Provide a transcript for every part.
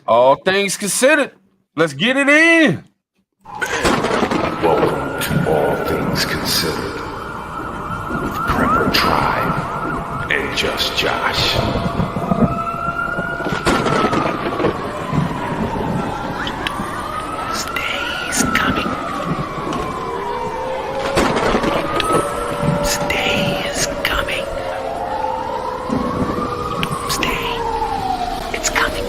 All things considered, let's get it in. Welcome to All Things Considered with Prepper Tribe and Just Josh. Doomsday's coming. Doomsday is coming. Doomsday, it's coming.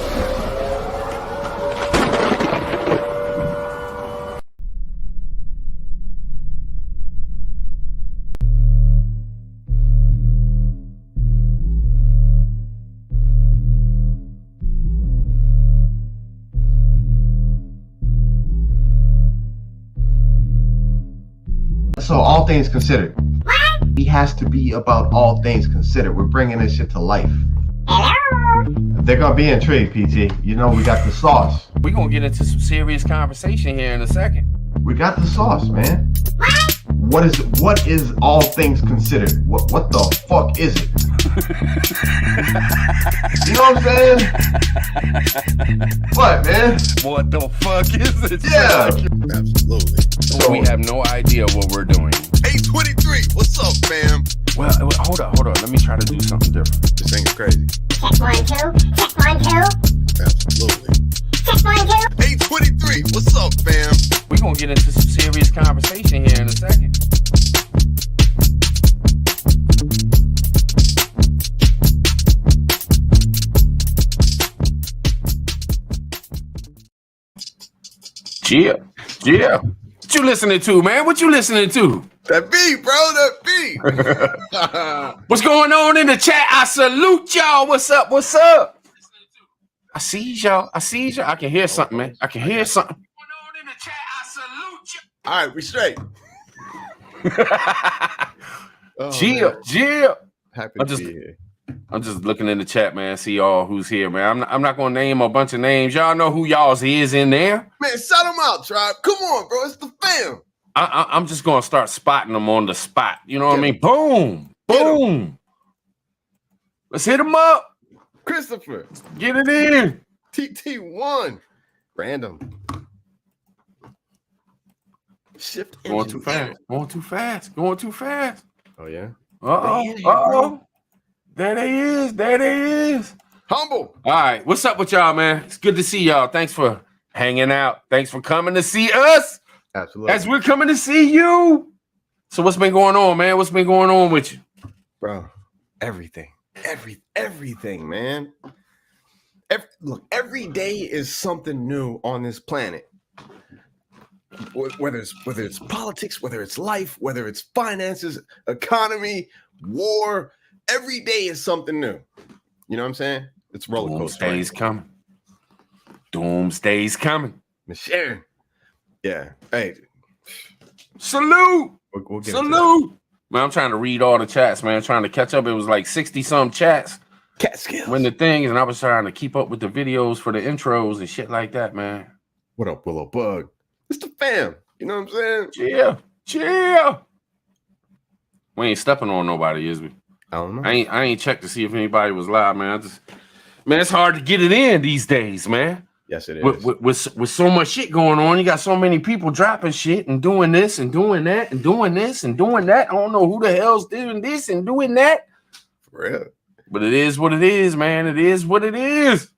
So all things considered, he has to be about all things considered. We're bringing this shit to life. They're gonna be intrigued, PT. You know we got the sauce. We're gonna get into some serious conversation here in a second. We got the sauce, man. What is all things considered? What the fuck is it? You know what I'm saying? What, man? What the fuck is it? Yeah. Absolutely. So we have no idea what we're doing. 823, what's up, fam? Well, hold on. Let me try to do something different. This thing's crazy. Check 1, 2. Check 1, 2. Absolutely. Check 1, 2. 823, what's up, fam? We're gonna get into some serious conversation here in a second. Yeah. What you listening to, man? What you listening to? That beat, bro, that beat. What's going on in the chat? I salute y'all. What's up? I see y'all. I can hear something, man. I can hear something. What's going on in the chat? I salute y'all. All right, we straight. Yeah. Happy I to just- be here. I'm just looking in the chat, man. See y'all who's here, man. I'm not gonna name a bunch of names. Y'all know who y'all's is in there. Man, shout them out, tribe. Come on, bro. It's the fam. I'm just gonna start spotting them on the spot. You know what I Get mean? Boom, boom. Let's hit them up. Christopher, Get it in. TT1. Random. Shift Going engine. too fast. Going too fast. Oh, yeah? Uh-oh. There they is. Humble. All right. What's up with y'all, man? It's good to see y'all. Thanks for hanging out. Thanks for coming to see us Absolutely. as we're coming to see you. So what's been going on, man? What's been going on with you? Bro, everything, man. Look, every day is something new on this planet. Whether it's politics, whether it's life, whether it's finances, economy, war, every day is something new. You know what I'm saying? It's roller coaster. Doomsday's coming. Sharon. Yeah. Hey. Salute. We'll get into Salute. Man, I'm trying to read all the chats, man. Trying to catch up. It was like 60-some chats. that. Cat skills. When the things, and I was trying to keep up with the videos for the intros and shit like that, man. What up, Willow Bug? It's the fam. You know what I'm saying? Chill. We ain't stepping on nobody, is we? I don't know. I ain't checked to see if anybody was live, man. Man, it's hard to get it in these days, man. Yes, it is. With so much shit going on, you got so many people dropping shit and doing this and doing that and doing this and doing that. I don't know who the hell's doing this and doing that. For real. But it is what it is, man. It is what it is.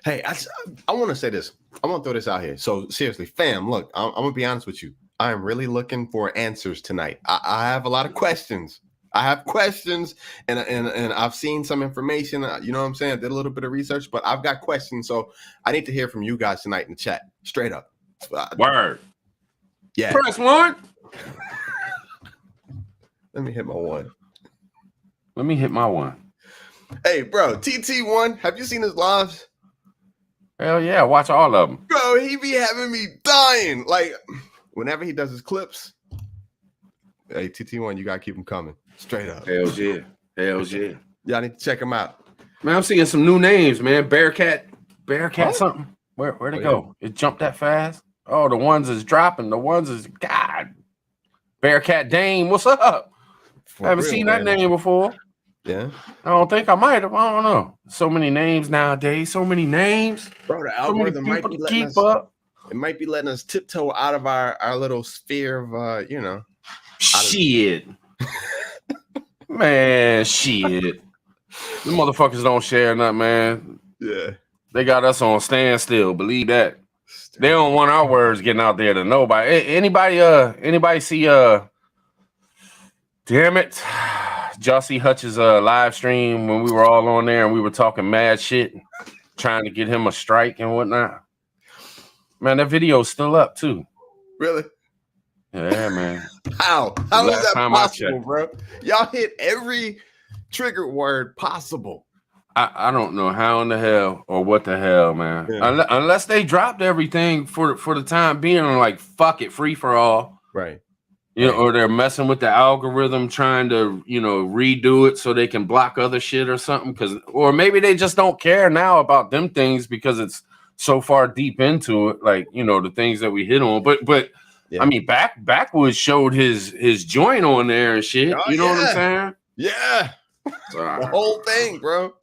Hey, I want to say this. I want to throw this out here. So seriously, fam, look, I'm going to be honest with you. I am really looking for answers tonight. I have a lot of questions. And I've seen some information. You know what I'm saying? I did a little bit of research, but I've got questions. So I need to hear from you guys tonight in the chat. Straight up. Word. Yeah. Press one. Let me hit my one. Let me hit my one. Hey, bro, TT1, have you seen his lives? Hell yeah, watch all of them. Bro, he be having me dying. Like, whenever he does his clips, hey, TT1, you got to keep him coming. Straight up. Hell yeah. Y'all need to check him out. Man, I'm seeing some new names, man. Bearcat What? something. Where'd it Oh, go? It jumped that fast? Oh, the ones is dropping. The ones is, God. Bearcat Dame, what's up? For Haven't real, seen that man. name before. Yeah. I don't think I might have. I don't know. So many names nowadays. So many names. Bro, the So many algorithm might people be to letting keep us. up. It might be letting us tiptoe out of our little sphere of Shit. Man, shit. The motherfuckers don't share nothing, man. Yeah. They got us on standstill. Believe that. They don't want our words getting out there to nobody. Anybody see damn it. Jossie Hutch's live stream when we were all on there and we were talking mad shit, trying to get him a strike and whatnot. Man, that video's still up too. Really? Yeah, man. How is Last that time I possible, checked. bro? Y'all hit every trigger word possible. I don't know how in the hell or what the hell, man. Yeah. Unless they dropped everything for the time being, like fuck it, free for all. Right. You know, or they're messing with the algorithm, trying to, redo it so they can block other shit or something. Or maybe they just don't care now about them things because it's so far deep into it, like the things that we hit on. But yeah. I mean, Backwoods showed his joint on there and shit. Oh, you know what I'm saying? Yeah. The whole thing, bro.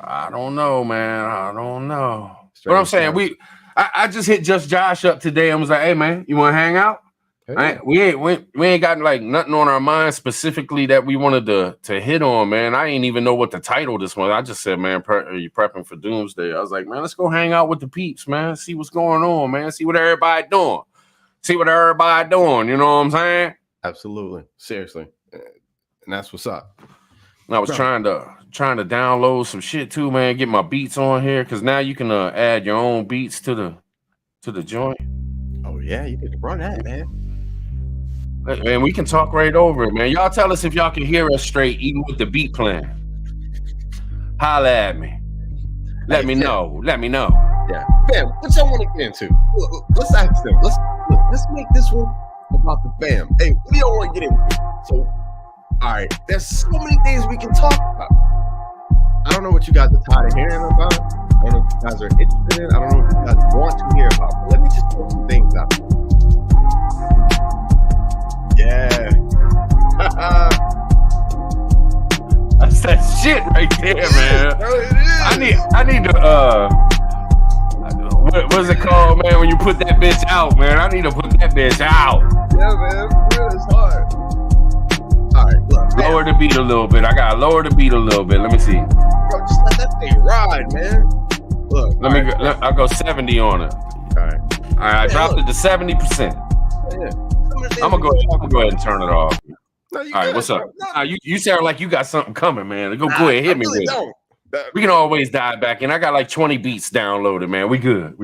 I don't know, man. I don't know. But I'm saying I just hit Just Josh up today and was like, hey man, you want to hang out? Hey. We ain't got like nothing on our mind specifically that we wanted to hit on, man. I ain't even know what the title this was. I just said, man, are you prepping for Doomsday? I was like, man, let's go hang out with the peeps, man. See what's going on, man. See what everybody doing. You know what I'm saying? Absolutely. Seriously. And that's what's up. I was trying to download some shit too, man. Get my beats on here because now you can add your own beats to the joint. Oh yeah, you need to run that, man. Man, we can talk right over it, man. Y'all tell us if y'all can hear us straight, even with the beat playing. Holla at me. Let me know. Yeah, fam. What y'all want to get into? Let's ask them. Let's make this one about the fam. Hey, what do y'all want to get into? So. All right, there's so many things we can talk about. I don't know what you guys are tired of hearing about. I don't know what you guys are interested in. I don't know what you guys want to hear about. But let me just throw some things out. Yeah. That's that shit right there, man. Bro, it is. I need to what's it called, man? When you put that bitch out, man. I need to put that bitch out. Yeah, man. It's hard. All right, look. Lower the beat a little bit. I gotta lower the beat a little bit. Let me see. Bro, just let that thing ride, man. Look. I'll go 70 on it. All right. I dropped it to 70%. Yeah. I'm gonna go ahead and turn it off. No, all right, what's up? You sound like you got something coming, man. Go ahead, hit me really with don't. it. We can always dive back in. I got like 20 beats downloaded, man. We good.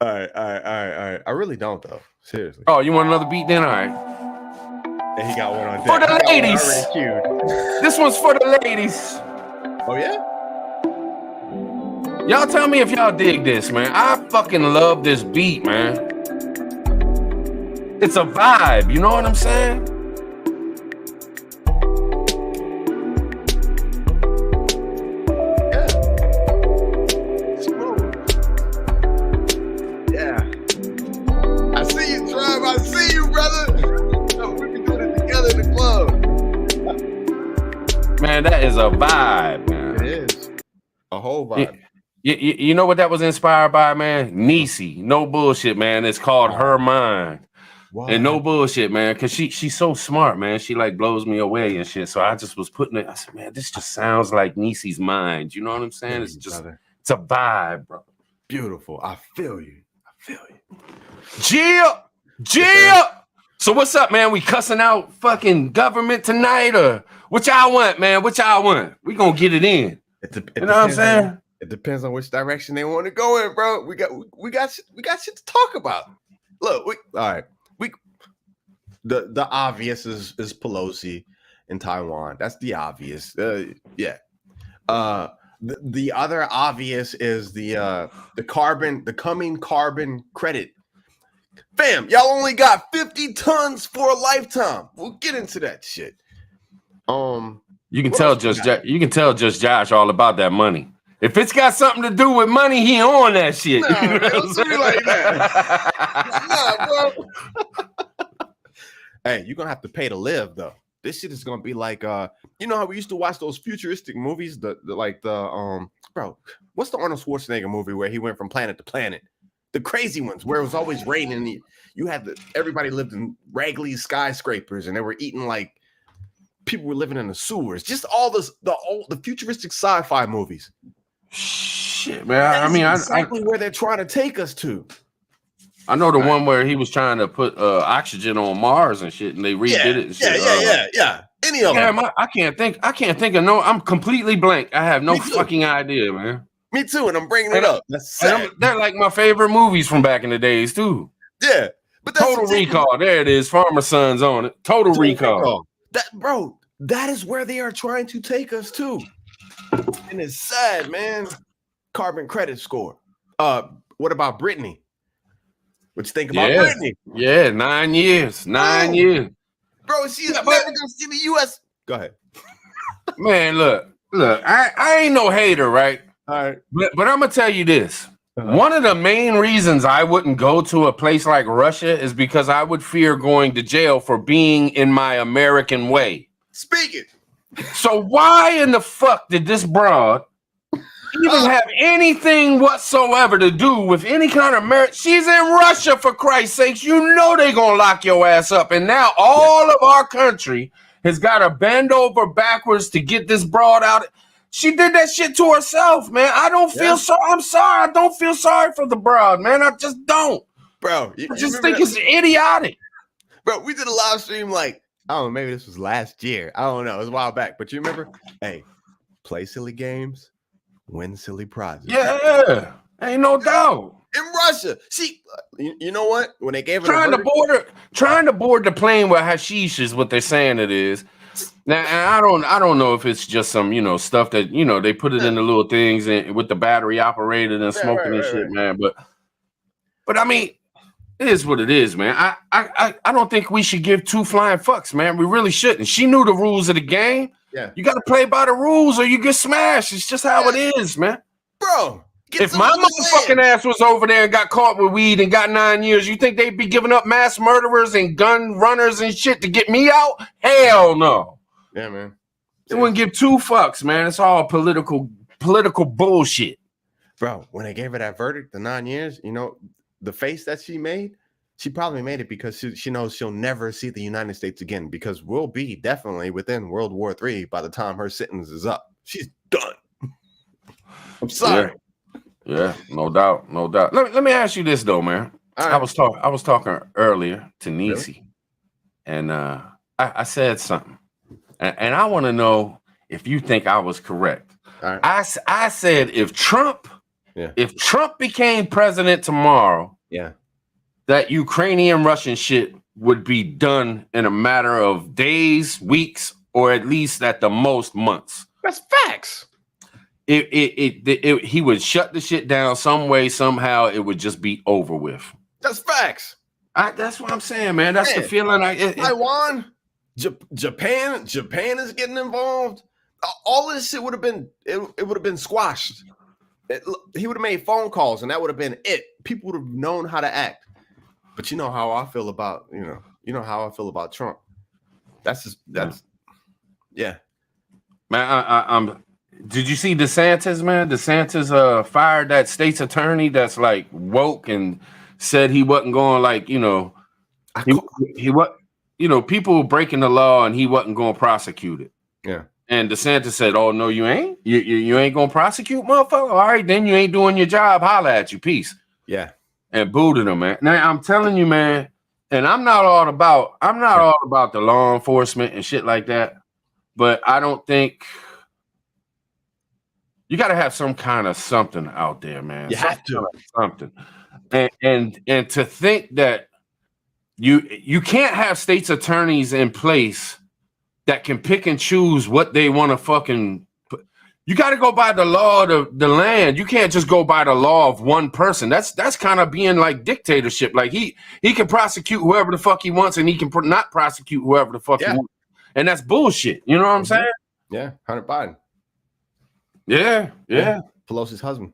All right. I really don't though. Seriously. Oh, you want another beat then? All right. And he got one on deck. For the ladies. Already This one's for the ladies. Oh yeah? Y'all tell me if y'all dig this, man. I fucking love this beat, man. It's a vibe, you know what I'm saying? Yeah. Smooth. Yeah. I see you, Tribe. I see you, brother. We can do it together in the club. Man, that is a vibe, man. It is. A whole vibe. You know what that was inspired by, man? Niecy. No bullshit, man. It's called Her Mind. Wow. And no bullshit, man, because she's so smart, man. She like blows me away and shit. So I just was putting it. I said, man, this just sounds like Niecy's mind. You know what I'm saying? It's just, it's a vibe, bro. Beautiful. I feel you. Jill. So what's up, man? We cussing out fucking government tonight, or what y'all want, man? What y'all want? We gonna get it in. You know what I'm saying? It depends on which direction they want to go in, bro. We got shit to talk about. Look, all right. The obvious is Pelosi in Taiwan. That's the obvious. Yeah. The other obvious is the coming carbon credit. Fam, y'all only got 50 tons for a lifetime. We'll get into that shit. You can tell Just Josh all about that money. If it's got something to do with money, he on that shit. Nah, man, don't do me like that. Nah, bro. Hey, you're gonna have to pay to live though. This shit is gonna be like you know how we used to watch those futuristic movies, bro, what's the Arnold Schwarzenegger movie where he went from planet to planet? The crazy ones where it was always raining. And you had everybody lived in raggedy skyscrapers and they were eating like people were living in the sewers. Just all the futuristic sci-fi movies. Shit, man. Exactly where they're trying to take us to. I know the one where he was trying to put oxygen on Mars and shit, and they redid it. And shit. Yeah. Any of them? I can't think of no. I'm completely blank. I have no fucking idea, man. Me too, and I'm bringing it up. That's sad. They're like my favorite movies from back in the days too. Yeah, but that's Total Recall. There it is. Farmer Son's on it. Total Recall. That is where they are trying to take us to, and it's sad, man. Carbon credit score. What about Brittany? What you think about Brittany? Yeah, 9 years. 9 years. Bro, she's never gonna see the US. Go ahead. Man, look, I ain't no hater, right? All right. But I'm gonna tell you this. One of the main reasons I wouldn't go to a place like Russia is because I would fear going to jail for being in my American way. Speak it. So why in the fuck did this broad even have anything whatsoever to do with any kind of merit? She's in Russia, for Christ's sakes. You know they gonna lock your ass up. And now all of our country has got to bend over backwards to get this broad out. She did that shit to herself, man. I don't feel sorry. I'm sorry. I don't feel sorry for the broad, man. I just don't. Bro, I just think it's idiotic. Bro, we did a live stream like, I don't know, maybe this was last year. I don't know. It was a while back. But you remember? Hey, play silly games. Win silly prizes. Yeah, ain't no doubt. In Russia, see, you know what? When they gave her trying to board the plane with hashish is what they're saying it is. Now, and I don't know if it's just some stuff that they put it in the little things and with the battery operated and smoking and shit, man. But I mean, it is what it is, man. I don't think we should give two flying fucks, man. We really shouldn't. She knew the rules of the game. Yeah, you got to play by the rules or you get smashed. It's just how it is, man. Bro, if my motherfucking ass was over there and got caught with weed and got 9 years, you think they'd be giving up mass murderers and gun runners and shit to get me out? Hell no. Yeah, man. They wouldn't give two fucks, man. It's all political bullshit. Bro, when they gave her that verdict, the 9 years, the face that she made, she probably made it because she knows she'll never see the United States again, because we'll be definitely within World War III by the time her sentence is up. She's done. I'm sorry. Yeah, no doubt. Let me ask you this though, man. Right. I was talking earlier to Nisi, really? And I said something, and I want to know if you think I was correct. All right. I said if Trump became president tomorrow, that Ukrainian Russian shit would be done in a matter of days, weeks, or at least at the most months. That's facts. He would shut the shit down some way, somehow. It would just be over with. That's facts. That's what I'm saying, man. That's the feeling. Taiwan, Japan is getting involved. All of this shit would have been it would have been squashed. He would have made phone calls, and that would have been it. People would have known how to act. But you know how I feel about how I feel about Trump. Yeah. Man, did you see DeSantis, man? DeSantis fired that state's attorney that's like woke and said he wasn't going people breaking the law and he wasn't going to prosecute it. Yeah. And DeSantis said, "Oh no, you ain't. You ain't going to prosecute, motherfucker. All right, then you ain't doing your job. Holla at you. Peace." Yeah. And booted him, man. Now I'm telling you, man, and I'm not all about the law enforcement and shit like that, but I don't think you got to have some kind of something out there, man. You have to something, and to think that you can't have states attorneys in place that can pick and choose what they want to fucking. You got to go by the law of the land. You can't just go by the law of one person. That's kind of being like dictatorship. Like he can prosecute whoever the fuck he wants, and he can not prosecute whoever the fuck he wants. And that's bullshit. You know what I'm saying? Yeah, Hunter Biden. Yeah. Pelosi's husband.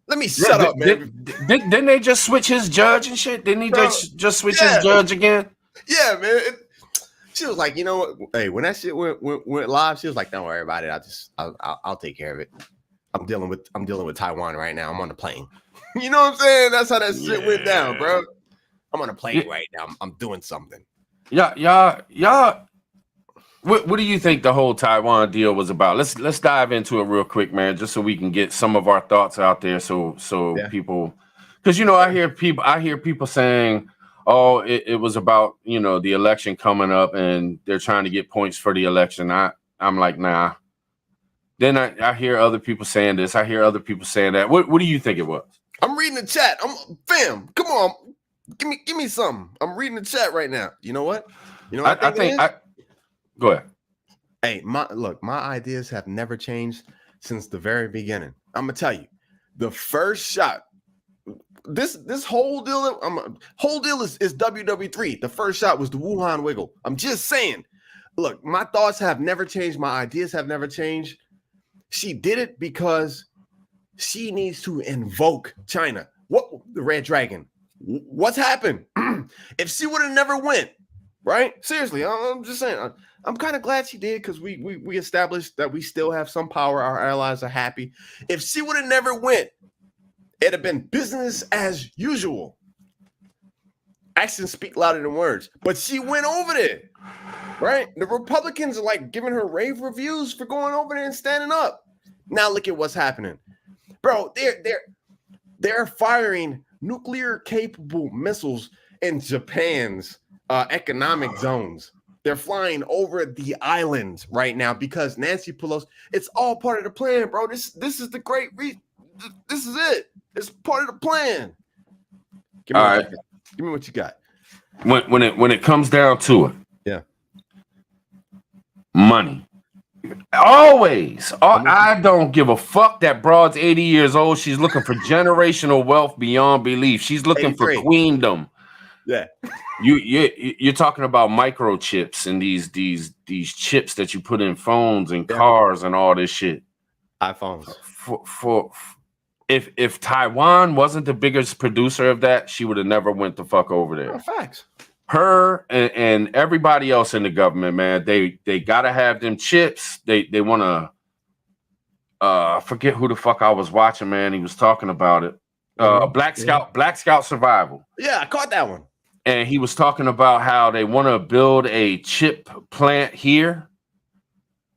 Let me shut up, man. Didn't they just switch his judge and shit? Didn't he just switch his judge again? Yeah, man. She was like, you know what? Hey, when that shit went live, she was like, don't worry about it. I'll take care of it. I'm dealing with Taiwan right now. I'm on the plane. You know what I'm saying? That's how that shit went down, bro. I'm on a plane right now. I'm doing something. Y'all. What do you think the whole Taiwan deal was about? Let's dive into it real quick, man, just so we can get some of our thoughts out there. So people, because I hear people saying, oh, it was about the election coming up and they're trying to get points for the election. I'm like, nah. Then I hear other people saying this. I hear other people saying that. What do you think it was? I'm reading the chat. Fam, come on, give me something. I'm reading the chat right now. You know what? I think go ahead. Hey, my ideas have never changed since the very beginning. I'm gonna tell you, the first shot. This whole deal is WW3. The first shot was the Wuhan wiggle. I'm just saying. Look, my thoughts have never changed. My ideas have never changed. She did it because she needs to invoke China. What the Red Dragon? What's happened? If she would have never went, right? Seriously, I'm just saying. I'm kind of glad she did because we established that we still have some power. Our allies are happy. If she would have never went, it'd have been business as usual. Actions speak louder than words. But she went over there, right? The Republicans are like giving her rave reviews for going over there and standing up. Now look at what's happening, bro. They're firing nuclear-capable missiles in Japan's economic zones. They're flying over the island right now because Nancy Pelosi. It's all part of the plan, bro. This is the great. This is it. It's part of the plan. Give me what you got. When it comes down to it, yeah, money. Always. I don't give a fuck that broad's 80 years old. She's looking for generational wealth beyond belief. She's looking for queendom. Yeah. You're talking about microchips and these chips that you put in phones and cars and all this shit. iPhones. If Taiwan wasn't the biggest producer of that, she would have never went the fuck over there. Oh, facts. Her and everybody else in the government, man, they gotta have them chips. They want to. I forget who the fuck I was watching, man. He was talking about it. Black Scout Survival. Yeah, I caught that one. And he was talking about how they want to build a chip plant here.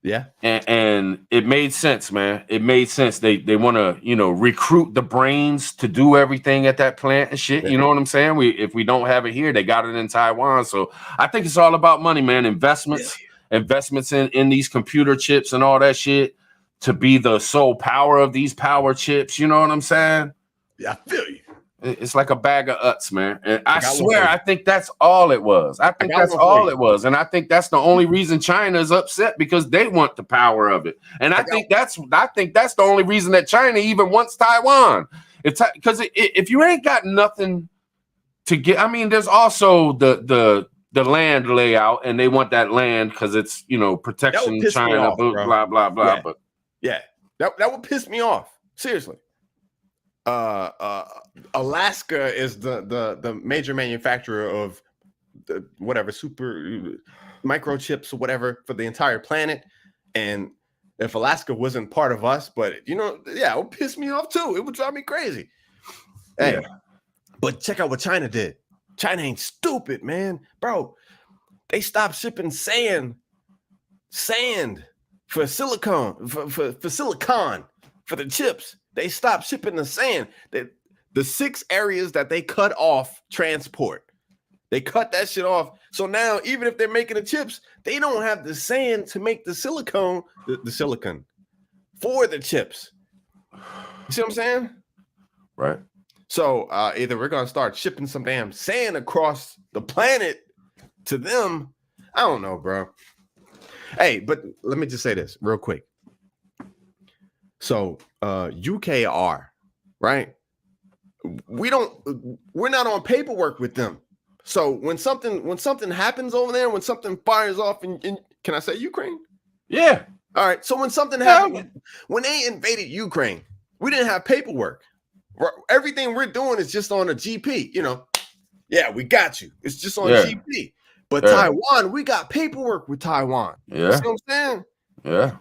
Yeah. And it made sense, man. It made sense. They want to, recruit the brains to do everything at that plant and shit. You know what I'm saying? If we don't have it here, they got it in Taiwan. So I think it's all about money, man. Investments in these computer chips and all that shit to be the sole power of these power chips. You know what I'm saying? Yeah, I feel you. It's like a bag of uts, man. And I swear, I think that's all it was. I think that's all it was. And I think that's the only reason China is upset because they want the power of it. And I think that's the only reason that China even wants Taiwan. It's because if you ain't got nothing to get, I mean, there's also the land layout, and they want that land because it's protection China, blah blah blah. Yeah. But that would piss me off. Seriously. Alaska is the major manufacturer of the whatever super microchips or whatever for the entire planet, and if Alaska wasn't part of us, but it would piss me off too. It would drive me crazy. Hey, but check out what China did. China ain't stupid, man, bro. They stopped shipping sand for silicon for the chips. They stopped shipping the sand. The 6 areas that they cut off transport, they cut that shit off. So now, even if they're making the chips, they don't have the sand to make the silicon for the chips. You see what I'm saying? Right. So either we're gonna start shipping some damn sand across the planet to them. I don't know, bro. Hey, but let me just say this real quick. So UKR, right? We're not on paperwork with them. So when something happens over there, when something fires off in can I say Ukraine? Yeah. All right. So when something happened, when they invaded Ukraine, we didn't have paperwork. Everything we're doing is just on a GP, Yeah, we got you. It's just on GP. But Taiwan, we got paperwork with Taiwan. Yeah. You see what I'm saying? Yeah.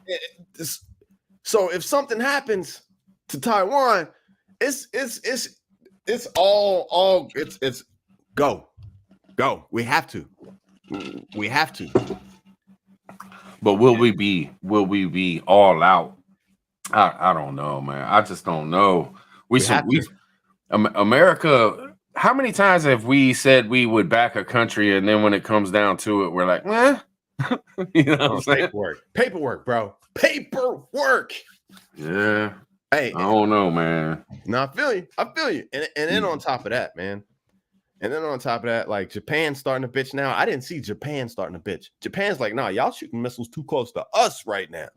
So if something happens to Taiwan, it's go. We have to. But will we be all out? I don't know, man. I just don't know. America, how many times have we said we would back a country, and then when it comes down to it, we're like, eh? You know what I'm saying? Paperwork, bro. Paperwork. Yeah. Hey, I don't know, man. No, I feel you. And then on top of that, man. And then on top of that, like Japan's starting to bitch now. I didn't see Japan starting to bitch. Japan's like, nah, y'all shooting missiles too close to us right now.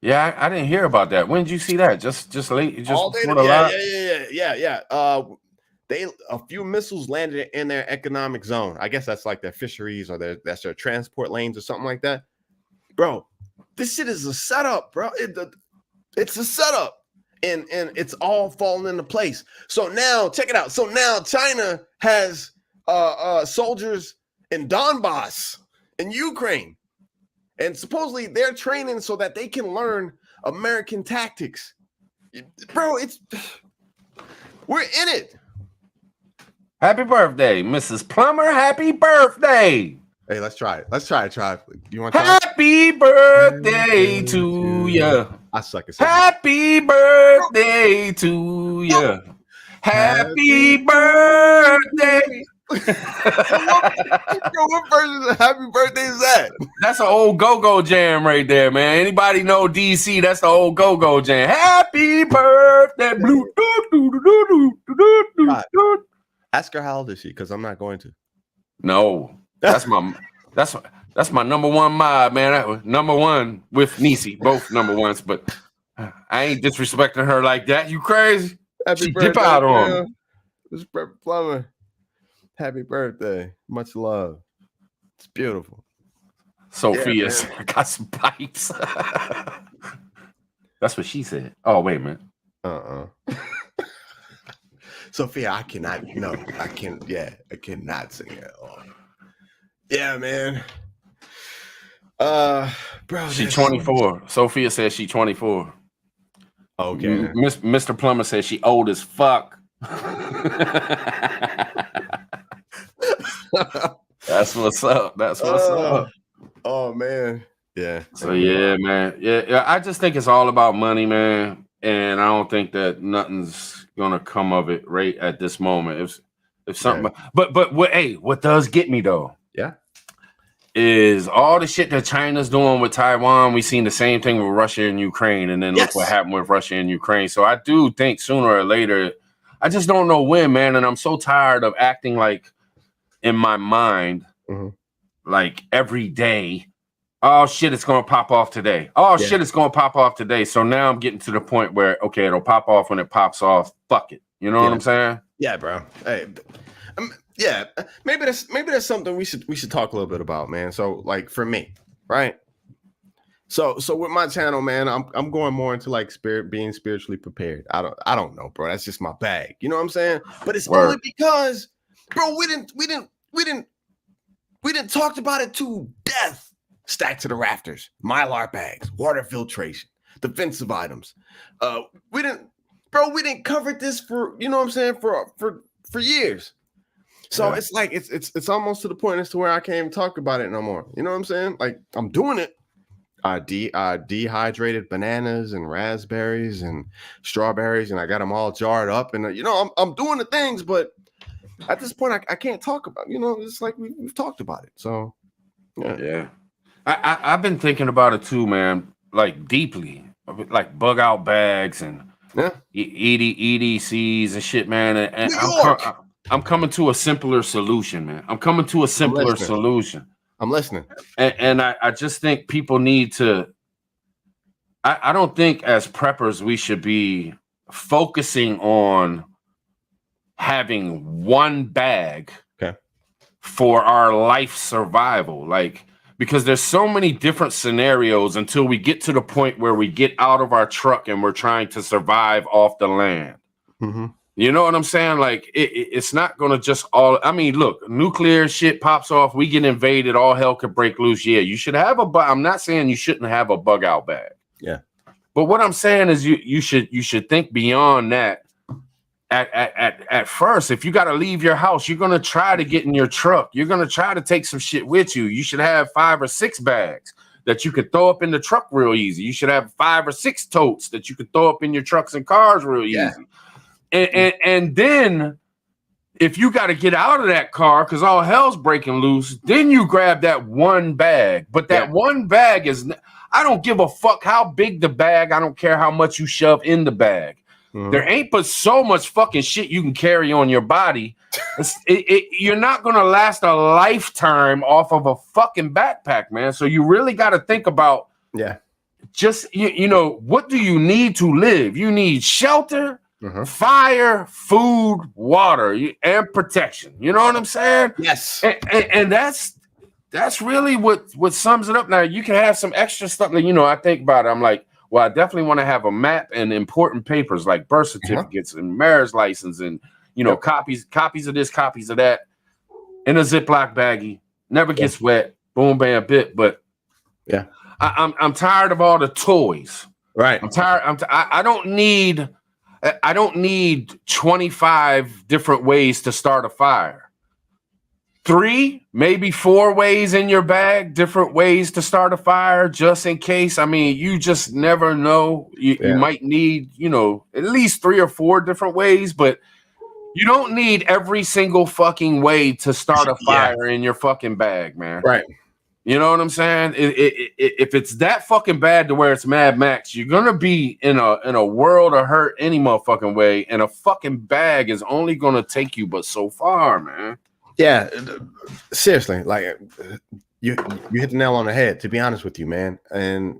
Yeah, I didn't hear about that. When did you see that? Just late, just all day. Yeah. A few missiles landed in their economic zone. I guess that's like their fisheries or that's their transport lanes or something like that. Bro, this shit is a setup, bro. It's a setup. And it's all falling into place. So now, check it out. So now China has soldiers in Donbass in Ukraine. And supposedly they're training so that they can learn American tactics. Bro, we're in it. Happy birthday, Mrs. Plummer. Happy birthday. Hey, let's try it. Try. You want to try Happy birthday to you. I suck at Happy birthday to you. Happy birthday. What version of Happy Birthday is that? That's an old go-go jam right there, man. Anybody know DC? That's the old go-go jam. Happy birthday. Ask her how old is she, because I'm not going to. No, that's my number one mod, man. Number one with Niecy, both number ones, but I ain't disrespecting her like that. You crazy? Happy birthday, dip out on me. This is Prepper Plumber. Happy birthday. Much love. It's beautiful. Sophia's got some pipes. That's what she said. Oh, wait a minute. Sophia, I cannot sing at all. Yeah, man. Bro, she's 24. Sophia says she's 24. Okay. Mr. Plumber says she old as fuck. That's what's up. Oh man. Yeah. So yeah, man. Yeah. I just think it's all about money, man. And I don't think that nothing's gonna come of it right at this moment. If something, but what does get me though? Yeah. Is all the shit that China's doing with Taiwan. We've seen the same thing with Russia and Ukraine, and then look what happened with Russia and Ukraine. So I do think sooner or later, I just don't know when, man. And I'm so tired of acting like in my mind, like every day, oh shit, it's gonna pop off today. Oh shit, it's gonna pop off today. So now I'm getting to the point where okay, it'll pop off when it pops off. Fuck it. You know what I'm saying? Yeah, bro. Hey, yeah, maybe that's something we should talk a little bit about, man. So like for me, right? So with my channel, man, I'm going more into like being spiritually prepared. I don't know, bro. That's just my bag. You know what I'm saying? But it's only because, bro, we didn't talk about it to death. Stacked to the rafters, Mylar bags, water filtration, defensive items. We didn't cover this for, you know what I'm saying, for years. So it's like it's almost to the point as to where I can't even talk about it no more. You know what I'm saying? Like I'm doing it. I dehydrated bananas and raspberries and strawberries, and I got them all jarred up, and you know I'm doing the things, but at this point I can't talk about. You know, it's like we've talked about it. So yeah. I've been thinking about it too, man. Like deeply, like bug out bags and EDCs and shit, man. And I'm coming to a simpler solution, man. I'm listening. And I just think people need to. I don't think as preppers we should be focusing on having one bag for our life survival, like. Because there's so many different scenarios until we get to the point where we get out of our truck and we're trying to survive off the land. You know what I'm saying? Like it's not gonna just all. I mean, look, nuclear shit pops off, we get invaded, all hell could break loose. Yeah, you should have I'm not saying you shouldn't have a bug out bag. Yeah, but what I'm saying is you should think beyond that. At first, if you got to leave your house, you're gonna try to get in your truck. You're gonna try to take some shit with you. You should have 5 or 6 bags that you could throw up in the truck real easy. You should have 5 or 6 totes that you could throw up in your trucks and cars real easy. And then if you got to get out of that car because all hell's breaking loose, then you grab that one bag. But that one bag is, I don't give a fuck how big the bag. I don't care how much you shove in the bag. There ain't but so much fucking shit you can carry on your body. You're not going to last a lifetime off of a fucking backpack, man. So you really got to think about, just, you know, what do you need to live? You need shelter, fire, food, water, and protection. You know what I'm saying? Yes. And that's really what sums it up. Now, you can have some extra stuff that, you know, I think about it. I'm like, well, I definitely want to have a map and important papers like birth certificates and marriage license and, you know, copies of this, copies of that in a Ziploc baggie. Never gets wet. Boom, bam, bit. But I'm tired of all the toys. Right. I'm tired. I don't need 25 different ways to start a fire. 3, maybe 4 ways in your bag, different ways to start a fire, just in case. I mean, you just never know. You might need, you know, at least 3 or 4 different ways, but you don't need every single fucking way to start a fire in your fucking bag, man. Right. You know what I'm saying? If it's that fucking bad to where it's Mad Max, you're gonna be in a world of hurt any motherfucking way, and a fucking bag is only gonna take you but so far, man. Yeah, seriously, like you hit the nail on the head. To be honest with you, man, and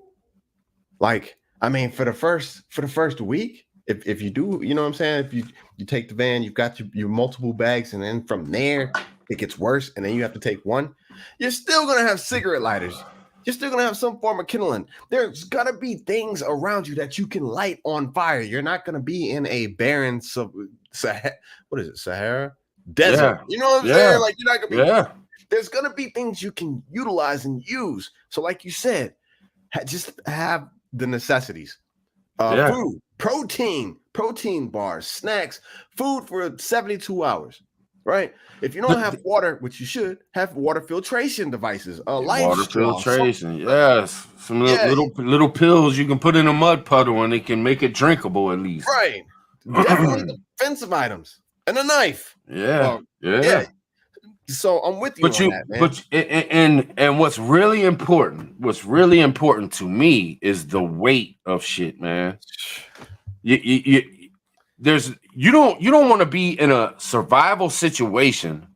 like I mean, for the first week, if you do, you know what I'm saying, if you take the van, you've got your multiple bags, and then from there it gets worse, and then you have to take one. You're still gonna have cigarette lighters. You're still gonna have some form of kindling. There's gonna be things around you that you can light on fire. You're not gonna be in a barren Sahara desert. You know what I'm saying? Like you're not gonna be. There's gonna be things you can utilize and use. So, like you said, just have the necessities: food, protein bars, snacks, food for 72 hours. Right? If you don't have water, which you should, have water filtration devices. Water filtration, yes. Some little pills you can put in a mud puddle and it can make it drinkable at least. Right. Definitely defensive items and a knife. Yeah. So I'm with you on that, man. And what's really important to me is the weight of shit, man. You don't want to be in a survival situation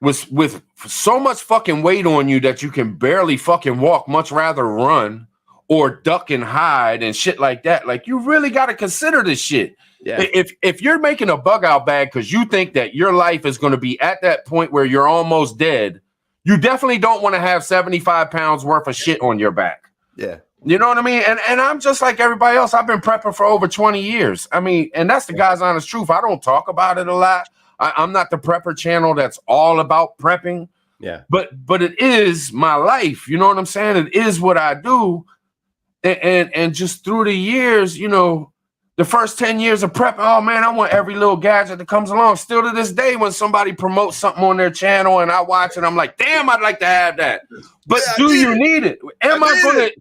with so much fucking weight on you that you can barely fucking walk, much rather run or duck and hide and shit like that. Like, you really got to consider this shit. If you're making a bug out bag because you think that your life is going to be at that point where you're almost dead, you definitely don't want to have 75 pounds worth of shit on your back. You know what I mean? And I'm just like everybody else. I've been prepping for over 20 years. I mean, and that's the God's honest truth. I don't talk about it a lot. I'm not the prepper channel that's all about prepping. But it is my life. You know what I'm saying? It is what I do. And just through the years, you know, the first 10 years of prep, oh man, I want every little gadget that comes along. Still to this day, when somebody promotes something on their channel and I watch it, I'm like, damn, I'd like to have that. But do you need it? Am I going to?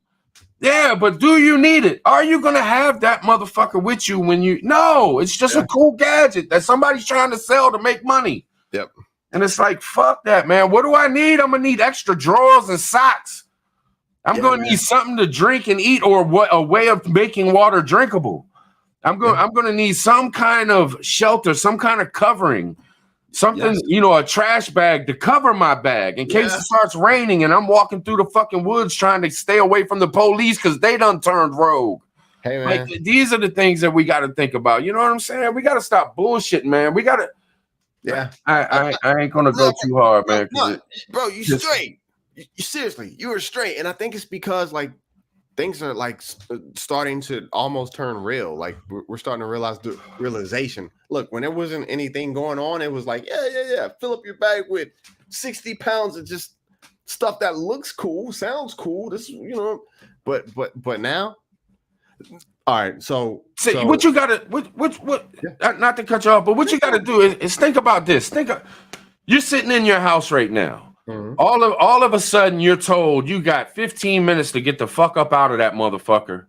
Yeah, but do you need it? Are you going to have that motherfucker with you when you... No, it's just a cool gadget that somebody's trying to sell to make money. And it's like, fuck that, man. What do I need? I'm going to need extra drawers and socks. I'm going to need something to drink and eat, or a way of making water drinkable. I'm going to need some kind of shelter, some kind of covering. Something, you know, a trash bag to cover my bag in case it starts raining and I'm walking through the fucking woods trying to stay away from the police because they done turned rogue. Hey, man. Like, these are the things that we got to think about. You know what I'm saying? We got to stop bullshitting, man. We got to. I ain't going to go too hard, man. Bro, you straight. You seriously, you were straight. And I think it's because, like, things are like starting to almost turn real. Like we're starting to realize the realization. Look, when there wasn't anything going on, it was like, yeah. Fill up your bag with 60 pounds of just stuff that looks cool, sounds cool. This, but now, all right. So what you gotta, not to cut you off, but what you gotta do is think about this. You're sitting in your house right now. Mm-hmm. All of a sudden, you're told you got 15 minutes to get the fuck up out of that motherfucker.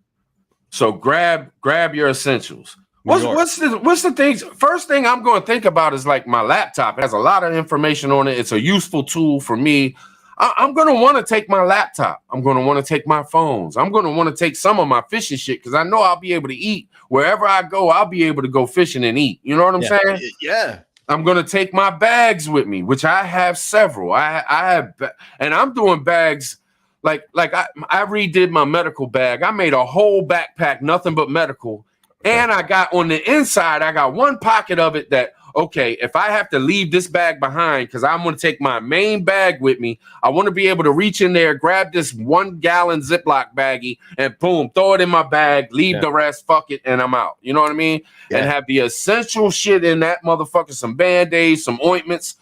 So grab your essentials. What's the things? First thing I'm going to think about is like my laptop. It has a lot of information on it. It's a useful tool for me. I'm going to want to take my laptop. I'm going to want to take my phones. I'm going to want to take some of my fishing shit because I know I'll be able to eat wherever I go. I'll be able to go fishing and eat. You know what I'm saying? Yeah. I'm going to take my bags with me, which I have several. I have, and I'm doing bags like I redid my medical bag. I made a whole backpack, nothing but medical. And I got on the inside, I got one pocket of it that, okay, if I have to leave this bag behind, because I'm going to take my main bag with me, I want to be able to reach in there, grab this 1 gallon Ziploc baggie and boom, throw it in my bag, leave the rest, fuck it, and I'm out. You know what I mean? Yeah. And have the essential shit in that motherfucker, some Band-Aids, some ointments,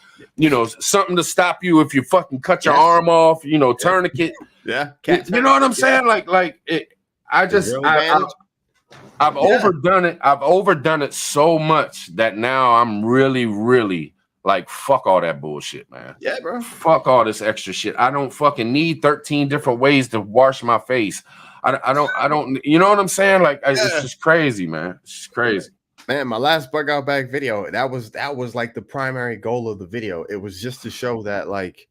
something to stop you if you fucking cut your arm off, tourniquet. Yeah. You know what I'm saying? I've overdone it. I've overdone it so much that now I'm really, really like, fuck all that bullshit, man. Yeah, bro. Fuck all this extra shit. I don't fucking need 13 different ways to wash my face. I don't, you know what I'm saying? Like, it's just crazy, man. It's just crazy. Man, my last bug out bag video, that was like the primary goal of the video. It was just to show that, like,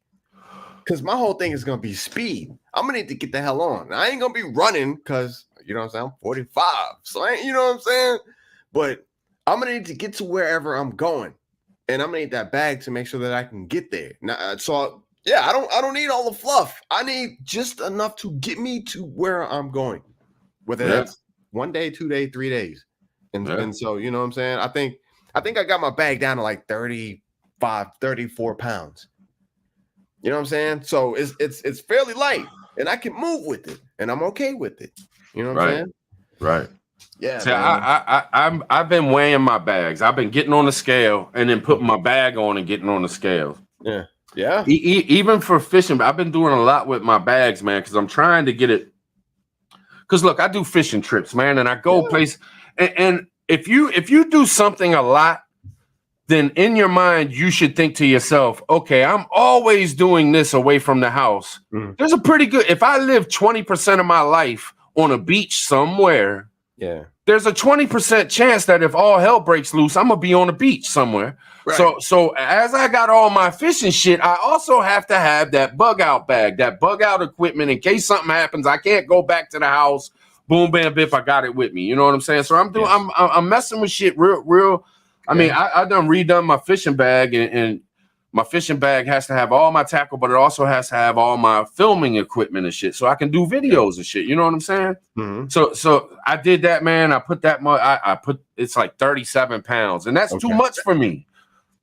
because my whole thing is going to be speed. I'm going to need to get the hell on. I ain't going to be running because, you know what I'm saying, I'm 45. So, you know what I'm saying? But I'm going to need to get to wherever I'm going. And I'm going to need that bag to make sure that I can get there. Now, I don't need all the fluff. I need just enough to get me to where I'm going. Whether that's 1 day, 2 days, 3 days. And so, you know what I'm saying? I think I got my bag down to like 35, 34 pounds. You know what I'm saying? So it's fairly light and I can move with it and I'm okay with it. You know what I'm saying? Right. Yeah. See, I've been weighing my bags. I've been getting on the scale and then putting my bag on and getting on the scale. Yeah. Yeah. Even for fishing, I've been doing a lot with my bags, man, because I'm trying to get it. Because look, I do fishing trips, man, and I go place. And if you do something a lot, then in your mind, you should think to yourself, okay, I'm always doing this away from the house. Mm. There's a pretty good, if I live 20% of my life on a beach somewhere, there's a 20% chance that if all hell breaks loose, I'm gonna be on a beach somewhere. Right. So as I got all my fishing shit, I also have to have that bug out bag, that bug out equipment in case something happens. I can't go back to the house. Boom, bam, biff. I got it with me. You know what I'm saying? So I'm messing with shit real. I mean, I done redone my fishing bag, and my fishing bag has to have all my tackle, but it also has to have all my filming equipment and shit, so I can do videos and shit. You know what I'm saying? Mm-hmm. So I did that, man. I put that much. I put it's like 37 pounds, and that's too much for me.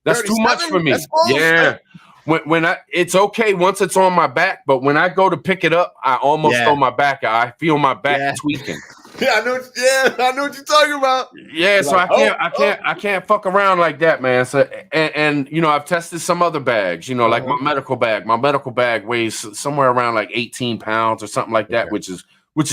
That's too much for me. Yeah. When it's okay once it's on my back, but when I go to pick it up, I almost throw my back out. I feel my back tweaking. I know what you're talking about. Yeah, so I can't fuck around like that, man. So and I've tested some other bags, like my medical bag. My medical bag weighs somewhere around like 18 pounds or something like that, which is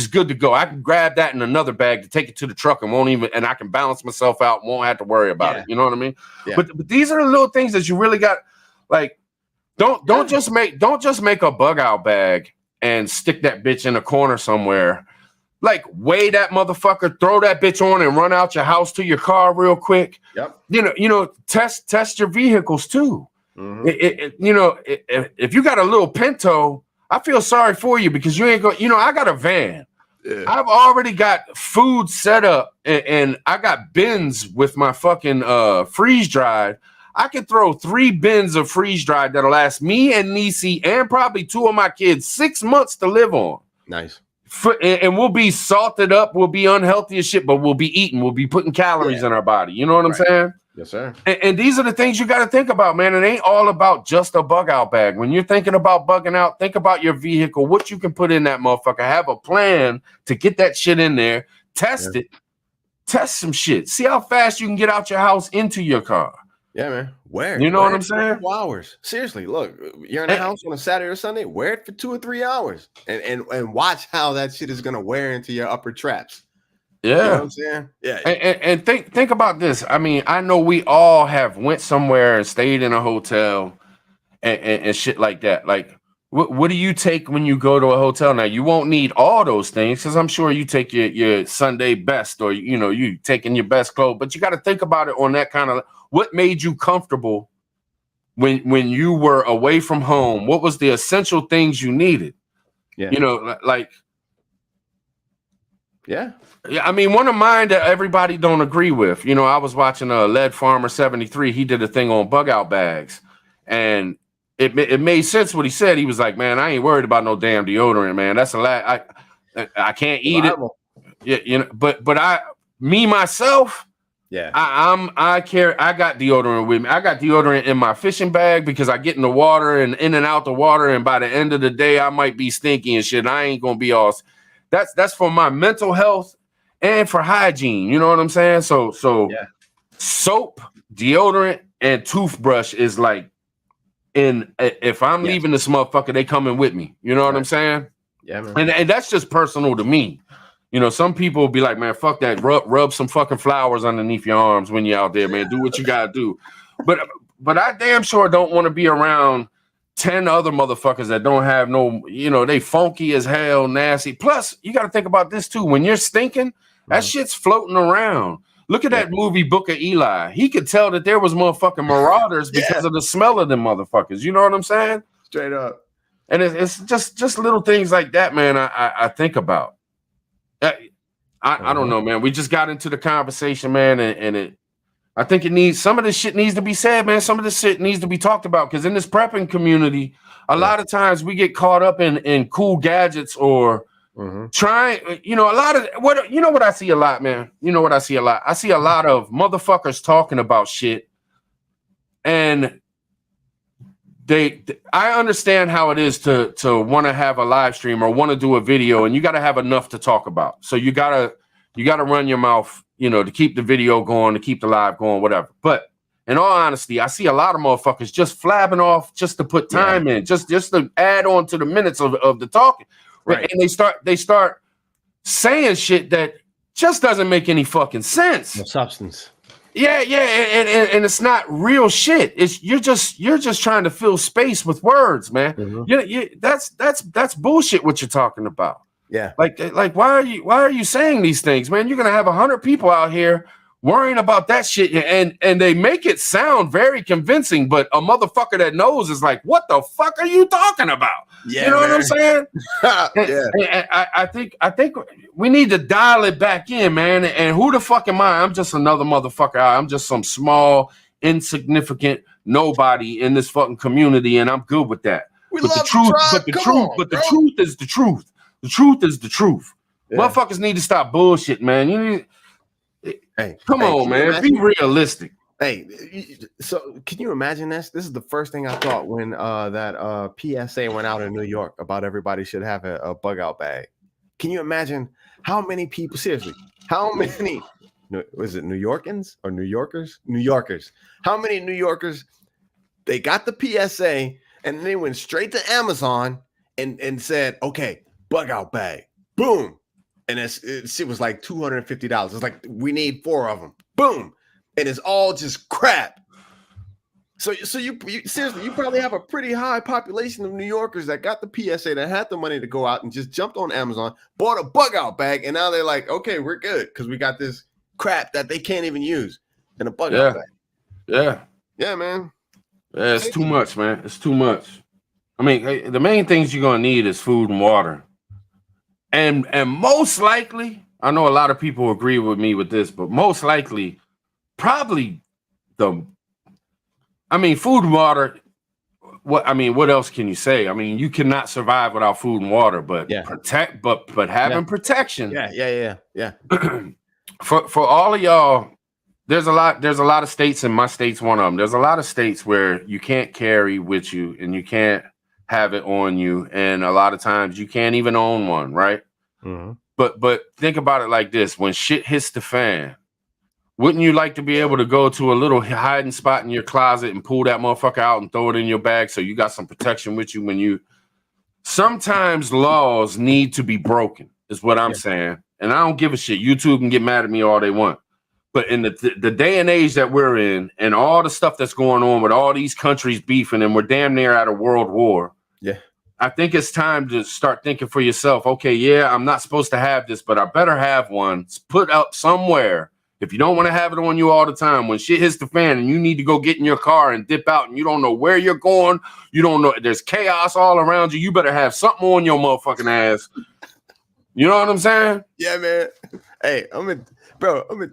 good to go. I can grab that in another bag to take it to the truck and I can balance myself out and won't have to worry about it. You know what I mean? Yeah. But these are the little things that you really got. Like, don't just make a bug out bag and stick that bitch in a corner somewhere. Like, weigh that motherfucker, throw that bitch on and run out your house to your car real quick. Yep. Test your vehicles too. Mm-hmm. If you got a little Pinto, I feel sorry for you because you ain't going, I got a van. Yeah. I've already got food set up and I got bins with my fucking freeze dried. I can throw 3 bins of freeze dried that'll last me and Nisi and probably 2 of my kids 6 months to live on. Nice. And we'll be salted up. We'll be unhealthy as shit, but we'll be eating. We'll be putting calories in our body. You know what I'm saying? Yes, sir. And these are the things you got to think about, man. It ain't all about just a bug out bag. When you're thinking about bugging out, think about your vehicle, what you can put in that motherfucker. Have a plan to get that shit in there, test it, test some shit. See how fast you can get out your house into your car. Yeah, man. Wear it. You know what I'm saying? 2 hours. Seriously, look, you're in the house on a Saturday or Sunday, wear it for 2 or 3 hours and watch how that shit is gonna wear into your upper traps. Yeah. You know what I'm saying? Yeah. And think about this. I mean, I know we all have went somewhere and stayed in a hotel and shit like that. Like, what do you take when you go to a hotel? Now, you won't need all those things because I'm sure you take your Sunday best or, you know, you taking your best clothes. But you got to think about it on that kind of what made you comfortable when you were away from home. What was the essential things you needed? Yeah. You know, like. Yeah. Yeah, I mean, one of mine that everybody don't agree with. You know, I was watching Lead Farmer 73. He did a thing on bug out bags, and it made sense what he said. He was like, "Man, I ain't worried about no damn deodorant, man. That's a lot. I can't eat it. Yeah, you know. But myself, yeah, I got deodorant with me. I got deodorant in my fishing bag because I get in the water and in and out the water, and by the end of the day, I might be stinky and shit. I ain't gonna be all. That's for my mental health. And for hygiene, you know what I'm saying? So yeah. Soap, deodorant, and toothbrush is like if I'm leaving this motherfucker, they coming with me. You know what I'm saying? Yeah, man. And that's just personal to me. You know, some people will be like, man, fuck that. Rub some fucking flowers underneath your arms when you're out there, man. Do what you gotta do. But I damn sure don't want to be around 10 other motherfuckers that don't have no, you know, they funky as hell, nasty. Plus, you got to think about this too. When you're stinking, that shit's floating around. Look at that movie Book of Eli. He could tell that there was motherfucking marauders because of the smell of them motherfuckers. You know what I'm saying? Straight up. And it's just little things like that, man. I think about. I don't know, man. We just got into the conversation, man, and I think some of this shit needs to be said, man. Some of this shit needs to be talked about because in this prepping community, a lot of times we get caught up in cool gadgets or trying, you know, a lot of what I see a lot, man. You know what I see a lot? I see a lot of motherfuckers talking about shit, and I understand how it is to want to have a live stream or want to do a video, and you got to have enough to talk about. So you gotta run your mouth, you know, to keep the video going, to keep the live going, whatever. But in all honesty, I see a lot of motherfuckers just flabbing off just to put time in, just to add on to the minutes of the talking. Right. And they start saying shit that just doesn't make any fucking sense. No substance. Yeah, and it's not real shit. It's you're just trying to fill space with words, man. That's bullshit what you're talking about. Yeah. Like why are you saying these things, man? You're gonna have 100 people out here worrying about that shit, and they make it sound very convincing, but a motherfucker that knows is like, what the fuck are you talking about? Yeah, you know man. what I'm saying? Yeah. And I think we need to dial it back in, man. And who the fuck am I? I'm just another motherfucker. I'm just some small, insignificant nobody in this fucking community, and I'm good with that. The truth is the truth. The truth is the truth. Yeah. Motherfuckers need to stop bullshit, man. Come on, man. Be realistic. Hey, so can you imagine this? This is the first thing I thought when that PSA went out in New York about everybody should have a bug out bag. Can you imagine how many people, seriously, how many, was it New Yorkans or New Yorkers? New Yorkers. How many New Yorkers, they got the PSA and they went straight to Amazon and said, okay, bug out bag. Boom. And it was like $250. It's like, we need 4 of them. Boom. And it's all just crap. So you seriously, you probably have a pretty high population of New Yorkers that got the PSA, that had the money to go out and just jumped on Amazon, bought a bug out bag, and now they're like, okay, we're good because we got this crap that they can't even use in a bug out bag. Yeah, man. Yeah, it's too much, man. It's too much. I mean, the main things you're gonna need is food and water. And most likely, I know a lot of people agree with me with this, but most likely, probably food and water. What else can you say? I mean, you cannot survive without food and water, but having protection. Yeah. For all of y'all there's a lot of states, and my state's one of them. There's a lot of states where you can't carry with you and you can't have it on you, and a lot of times you can't even own one, right? Mm-hmm. But think about it like this: when shit hits the fan, wouldn't you like to be able to go to a little hiding spot in your closet and pull that motherfucker out and throw it in your bag so you got some protection with you when you? Sometimes laws need to be broken, is what I'm saying, and I don't give a shit. YouTube can get mad at me all they want. But in the day and age that we're in, and all the stuff that's going on with all these countries beefing, and we're damn near at a world war. Yeah, I think it's time to start thinking for yourself. Okay, yeah, I'm not supposed to have this, but I better have one. It's put up somewhere. If you don't want to have it on you all the time, when shit hits the fan and you need to go get in your car and dip out, and you don't know where you're going, you don't know, there's chaos all around you. You better have something on your motherfucking ass. You know what I'm saying? Yeah, man. Hey, I'm in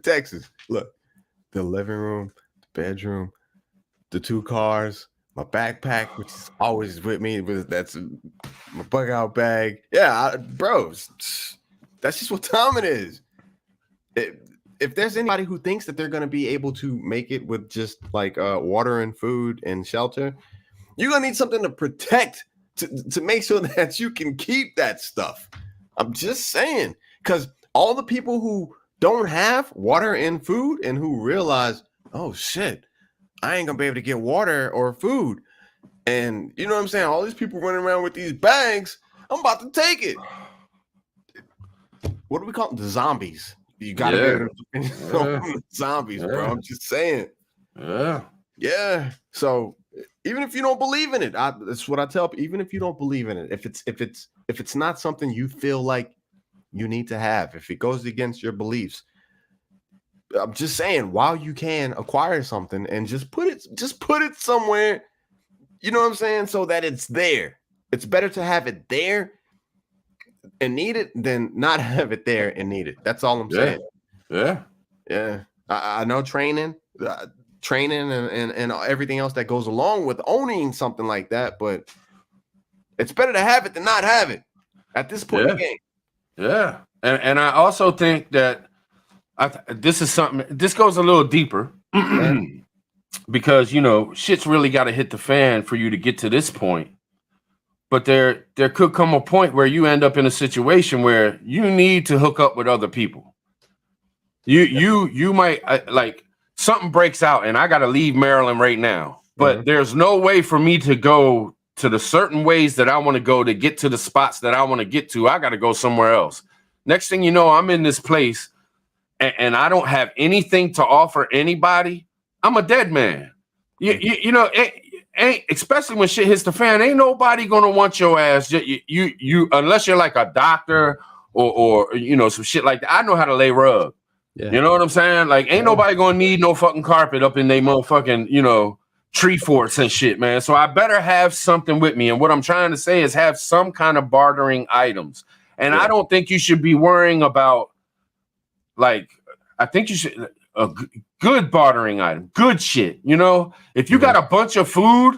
Texas. Look, the living room, the bedroom, the 2 cars, my backpack, which is always with me. That's my bug out bag. Yeah, bro, that's just what time it is. If there's anybody who thinks that they're going to be able to make it with just like water and food and shelter, you're going to need something to protect to make sure that you can keep that stuff. I'm just saying, because all the people who don't have water and food and who realize, oh shit, I ain't gonna be able to get water or food. And you know what I'm saying? All these people running around with these bags, I'm about to take it. What do we call them? The zombies. You gotta be able to zombies, bro. I'm just saying. Yeah. So even if you don't believe in it, that's what I tell people. Even if you don't believe in it, if it's not something you feel like you need to have, if it goes against your beliefs, I'm just saying, while you can acquire something and just put it somewhere, you know what I'm saying, so that it's there. It's better to have it there and need it than not have it there and need it. That's all I'm saying. Yeah. I know training and everything else that goes along with owning something like that, but it's better to have it than not have it at this point in the game. Yeah. And I also think that this is something, this goes a little deeper because, you know, shit's really got to hit the fan for you to get to this point. But there could come a point where you end up in a situation where you need to hook up with other people. You might like something breaks out and I got to leave Maryland right now, but there's no way for me to go to the certain ways that I want to go to get to the spots that I want to get to. I got to go somewhere else. Next thing you know, I'm in this place and I don't have anything to offer anybody. I'm a dead man. You know, ain't especially when shit hits the fan, ain't nobody gonna want your ass. You unless you're like a doctor or you know, some shit like that. I know how to lay rug. Yeah. You know what I'm saying? Like, ain't nobody gonna need no fucking carpet up in they motherfucking, you know, tree forts and shit, man. So I better have something with me. And what I'm trying to say is have some kind of bartering items. And I don't think you should be worrying about, like, I think you should a good bartering item, good shit. You know, if you got a bunch of food,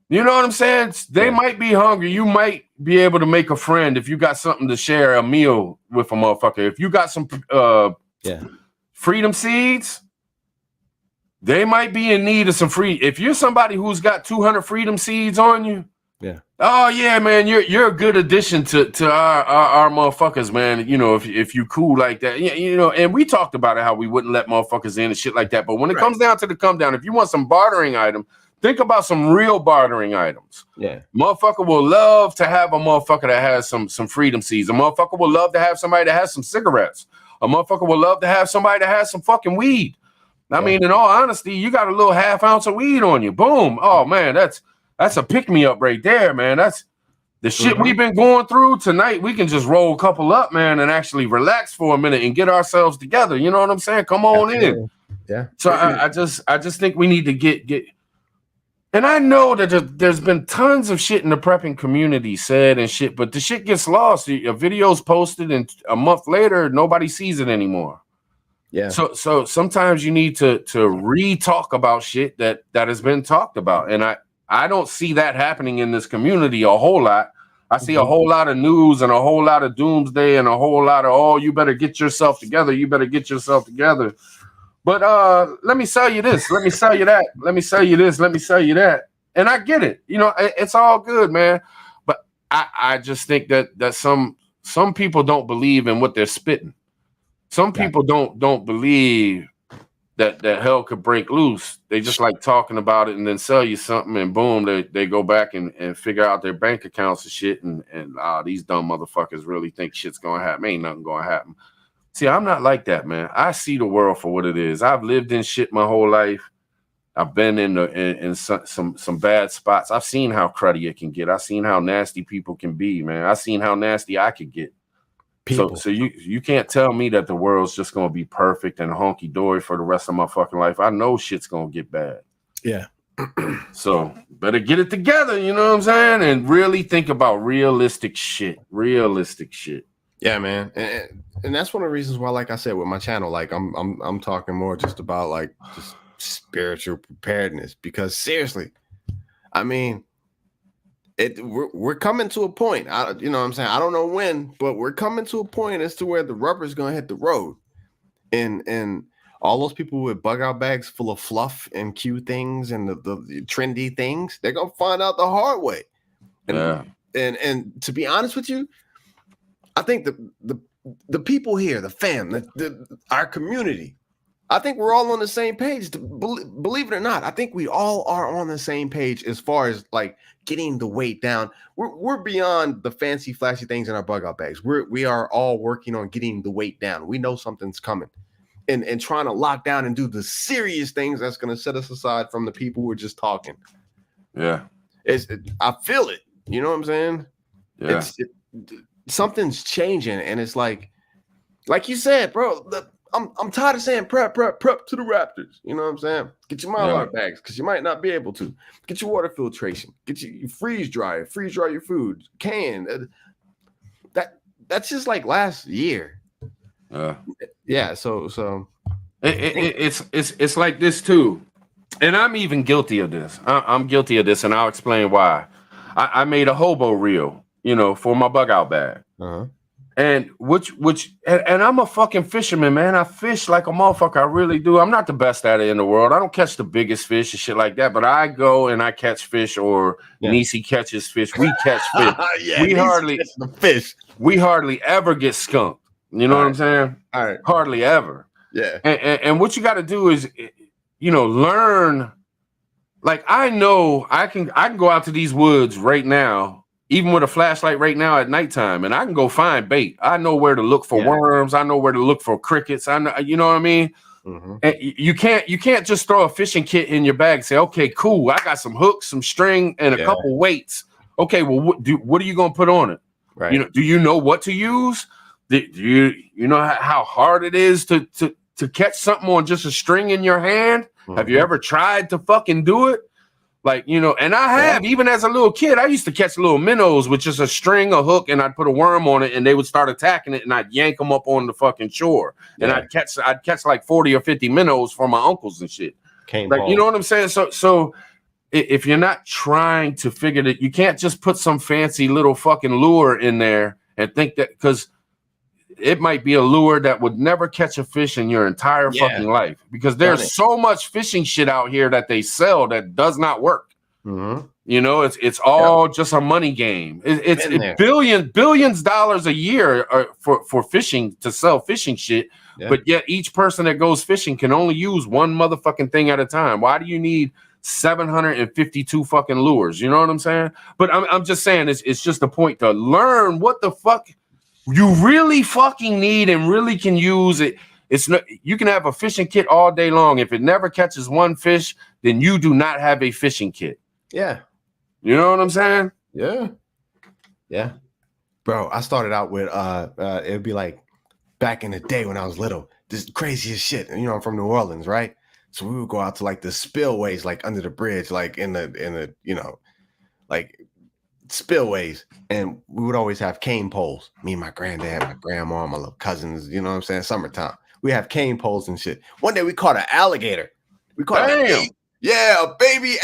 you know what I'm saying? They might be hungry. You might be able to make a friend if you got something to share a meal with a motherfucker. If you got some freedom seeds, they might be in need of some free. If you're somebody who's got 200 freedom seeds on you, oh yeah, man, you're a good addition to our motherfuckers, man. You know, if you cool like that, you know. And we talked about it, how we wouldn't let motherfuckers in and shit like that. But when it comes down to the come down, if you want some bartering item, think about some real bartering items. Yeah, motherfucker will love to have a motherfucker that has some freedom seeds. A motherfucker will love to have somebody that has some cigarettes. A motherfucker will love to have somebody that has some fucking weed. I mean, in all honesty, you got a little half ounce of weed on you. Boom. Oh man, that's a pick-me-up right there, man. That's the shit we've been going through tonight. We can just roll a couple up, man, and actually relax for a minute and get ourselves together. You know what I'm saying? Come on in. Yeah. So I just think we need to get. And I know that there's been tons of shit in the prepping community said and shit, but the shit gets lost. A video's posted, and a month later, nobody sees it anymore. Yeah. So sometimes you need to re-talk about shit that has been talked about, and I don't see that happening in this community a whole lot. I see a whole lot of news and a whole lot of doomsday and a whole lot of, oh, you better get yourself together. You better get yourself together. But let me sell you this. Let me sell you that. Let me sell you this. Let me sell you that. And I get it. You know, it's all good, man. But I just think that some people don't believe in what they're spitting. Some people don't believe that hell could break loose. They just like talking about it and then sell you something, and boom, they go back and figure out their bank accounts and shit. And these dumb motherfuckers really think shit's gonna happen. Ain't nothing gonna happen. See, I'm not like that, man. I see the world for what it is. I've lived in shit my whole life. I've been in some bad spots. I've seen how cruddy it can get. I've seen how nasty people can be, man. I've seen how nasty I could get. So you can't tell me that the world's just gonna be perfect and honky dory for the rest of my fucking life. I know shit's gonna get bad. Yeah. So better get it together, you know what I'm saying? And really think about realistic shit. Yeah, man. And that's one of the reasons why, like I said, with my channel, like I'm talking more just about like just spiritual preparedness, because seriously, I mean, we're coming to a point. You know what I'm saying? I don't know when, but we're coming to a point as to where the rubber's gonna hit the road, and all those people with bug out bags full of fluff and cute things and the trendy things, they're gonna find out the hard way. And to be honest with you, I think the people here, the fam, our community, I think we're all on the same page. Believe it or not, I think we all are on the same page as far as like getting the weight down. We're beyond the fancy, flashy things in our bug out bags. We are all working on getting the weight down. We know something's coming, and trying to lock down and do the serious things that's going to set us aside from the people who are just talking. Yeah, I feel it. You know what I'm saying? Yeah. Something's changing, and it's like you said, bro. I'm tired of saying prep to the Raptors. You know what I'm saying? Get your Mylar bags, because you might not be able to. Get your water filtration. Get your freeze dry your food. That's just like last year. Yeah. So it's like this too, and I'm even guilty of this. I'm guilty of this, and I'll explain why. I made a hobo reel, you know, for my bug out bag. And and I'm a fucking fisherman, man. I fish like a motherfucker. I really do. I'm not the best at it in the world. I don't catch the biggest fish and shit like that, but I go and I catch fish, or Nisi catches fish. We catch fish. We hardly ever get skunked. You know what I'm saying? All right. Hardly ever. Yeah. And what you got to do is, you know, learn. Like, I know I can go out to these woods right now, even with a flashlight right now at nighttime, and I can go find bait. I know where to look for worms. I know where to look for crickets. I know, you know what I mean? And you can't just throw a fishing kit in your bag and say, okay, cool, I got some hooks, some string, and a couple weights. Okay, well, what are you gonna put on it? Right. You know, do you know what to use? Do you know how hard it is to catch something on just a string in your hand? Have you ever tried to fucking do it? Like, you know, and I have, even as a little kid, I used to catch little minnows with just a string, a hook, and I'd put a worm on it, and they would start attacking it, and I'd yank them up on the fucking shore. And I'd catch like 40 or 50 minnows for my uncles and shit. You know what I'm saying? So if you're not trying to figure that, you can't just put some fancy little fucking lure in there and think that, because it might be a lure that would never catch a fish in your entire fucking life, because there's so much fishing shit out here that they sell that does not work. You know, it's all just a money game. It's billions dollars a year for fishing, to sell fishing shit. But yet each person that goes fishing can only use one motherfucking thing at a time. Why do you need 752 fucking lures? You know what I'm saying? But I'm just saying, it's just a point to learn what the fuck you really fucking need and really can use it. It's not, you can have a fishing kit all day long. If it never catches one fish, then you do not have a fishing kit. Yeah. You know what I'm saying? Yeah. Yeah. Bro, I started out with it'd be like back in the day when I was little, this craziest shit. You know, I'm from New Orleans, right? So we would go out to like the spillways, like under the bridge, like in the you know, like spillways, and we would always have cane poles. Me and my granddad, my grandma, my little cousins, you know what I'm saying? Summertime. We have cane poles and shit. One day we caught an alligator. We caught a baby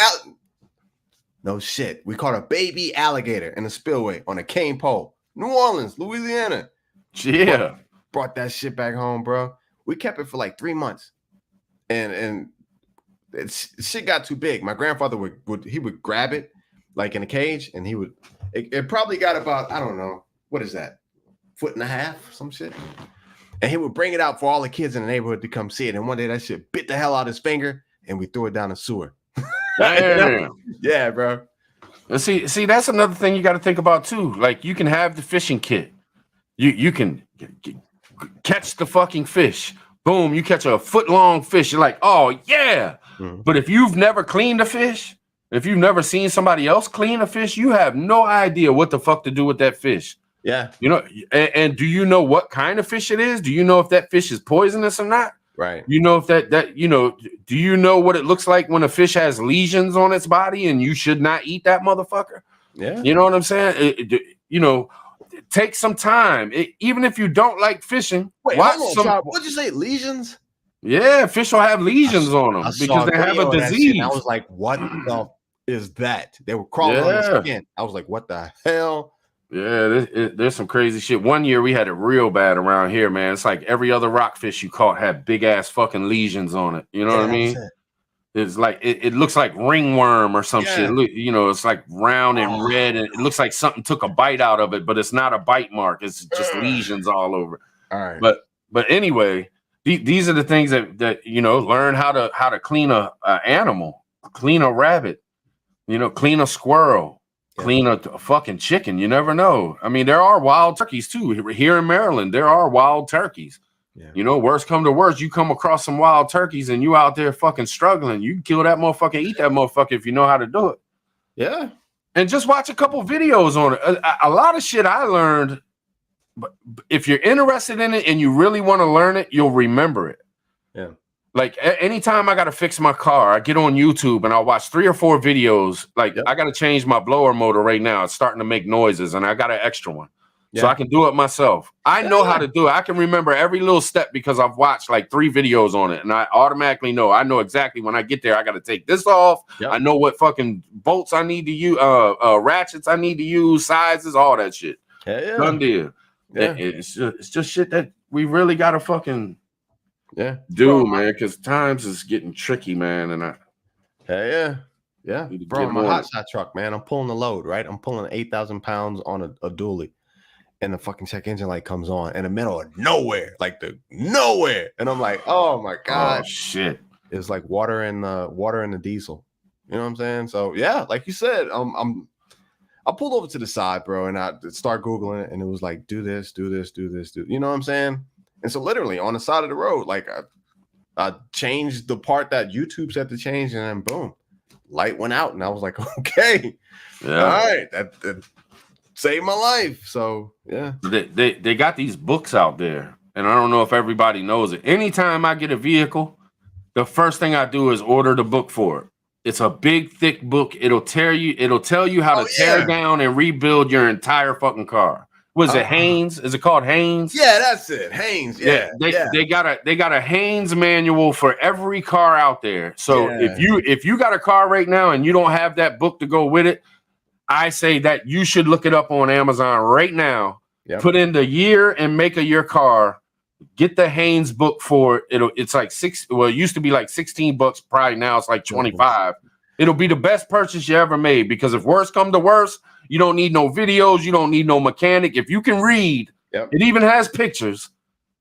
no shit. We caught a baby alligator in a spillway on a cane pole. New Orleans, Louisiana. Yeah. Brought that shit back home, bro. We kept it for like 3 months. and shit got too big. My grandfather would grab it like in a cage, and it probably got about, I don't know, what is that, 1.5 feet, some shit. And he would bring it out for all the kids in the neighborhood to come see it. And one day that shit bit the hell out his finger, and we threw it down the sewer. Damn. Yeah, bro. And see, that's another thing you got to think about too. Like, you can have the fishing kit. You can catch the fucking fish. Boom, you catch a 1-foot-long fish. You're like, oh yeah. Mm-hmm. But if you've never cleaned a fish, if you've never seen somebody else clean a fish, you have no idea what the fuck to do with that fish. Yeah. You know, and do you know what kind of fish it is? Do you know if that fish is poisonous or not? Right. You know if that you know, do you know what it looks like when a fish has lesions on its body and you should not eat that motherfucker? Yeah. You know what I'm saying? You know, take some time. Even if you don't like fishing, watch some. What'd you say? Lesions? Yeah, fish will have lesions on them because they have a disease. I was like, what the is that? They were crawling on the skin. I was like, what the hell? Yeah, there's some crazy shit. One year we had it real bad around here, man. It's like every other rockfish you caught had big ass fucking lesions on it. You know what I mean? It's like it looks like ringworm or some shit. You know, it's like round and red, and it looks like something took a bite out of it, but it's not a bite mark. It's just lesions all over. All right. But anyway, these are the things that you know, learn how to clean a animal, clean a rabbit, you know, clean a squirrel. Clean a fucking chicken. You never know. I mean, there are wild turkeys too. Here in Maryland, there are wild turkeys. Yeah. You know, worst come to worst, you come across some wild turkeys and you out there fucking struggling. You can kill that motherfucker, eat that motherfucker if you know how to do it. Yeah. And just watch a couple videos on it. A lot of shit I learned, but if you're interested in it and you really want to learn it, you'll remember it. Yeah. Like anytime I got to fix my car, I get on YouTube and I'll watch 3 or 4 videos. Like I got to change my blower motor right now. It's starting to make noises and I got an extra one. So I can do it myself. I know how to do it. I can remember every little step because I've watched like 3 videos on it and I automatically know. I know exactly when I get there, I got to take this off. I know what fucking bolts I need to use, ratchets I need to use, sizes, all that shit. Done deal. Yeah. It's just shit that we really got to fucking do, man, because times is getting tricky, man. And bro, my hot shot truck, man, I'm pulling the load, right? I'm pulling 8,000 pounds on a dually, and the fucking check engine light comes on in the middle of nowhere, and I'm like, oh my god, shit! It's like water in the diesel. You know what I'm saying? So yeah, like you said, I pulled over to the side, bro, and I start Googling it, and it was like, do this. You know what I'm saying? And so literally on the side of the road, like I changed the part that YouTube said to change, and then boom, light went out, and I was like, okay, all right, that saved my life. So yeah, they got these books out there, and I don't know if everybody knows it. Anytime I get a vehicle, the first thing I do is order the book for it. It's a big, thick book. It'll tell you how to tear down and rebuild your entire fucking car. Was it Haynes? Is it called Haynes? Yeah, that's it. Haynes. Yeah. They got a Haynes manual for every car out there. So if you got a car right now and you don't have that book to go with it, I say that you should look it up on Amazon right now. Yep. Put in the year and make of your car. Get the Haynes book for it. It's like it used to be like $16. Probably now it's like 25. It'll be the best purchase you ever made, because if worse come to worse, you don't need no videos. You don't need no mechanic. If you can read, it even has pictures.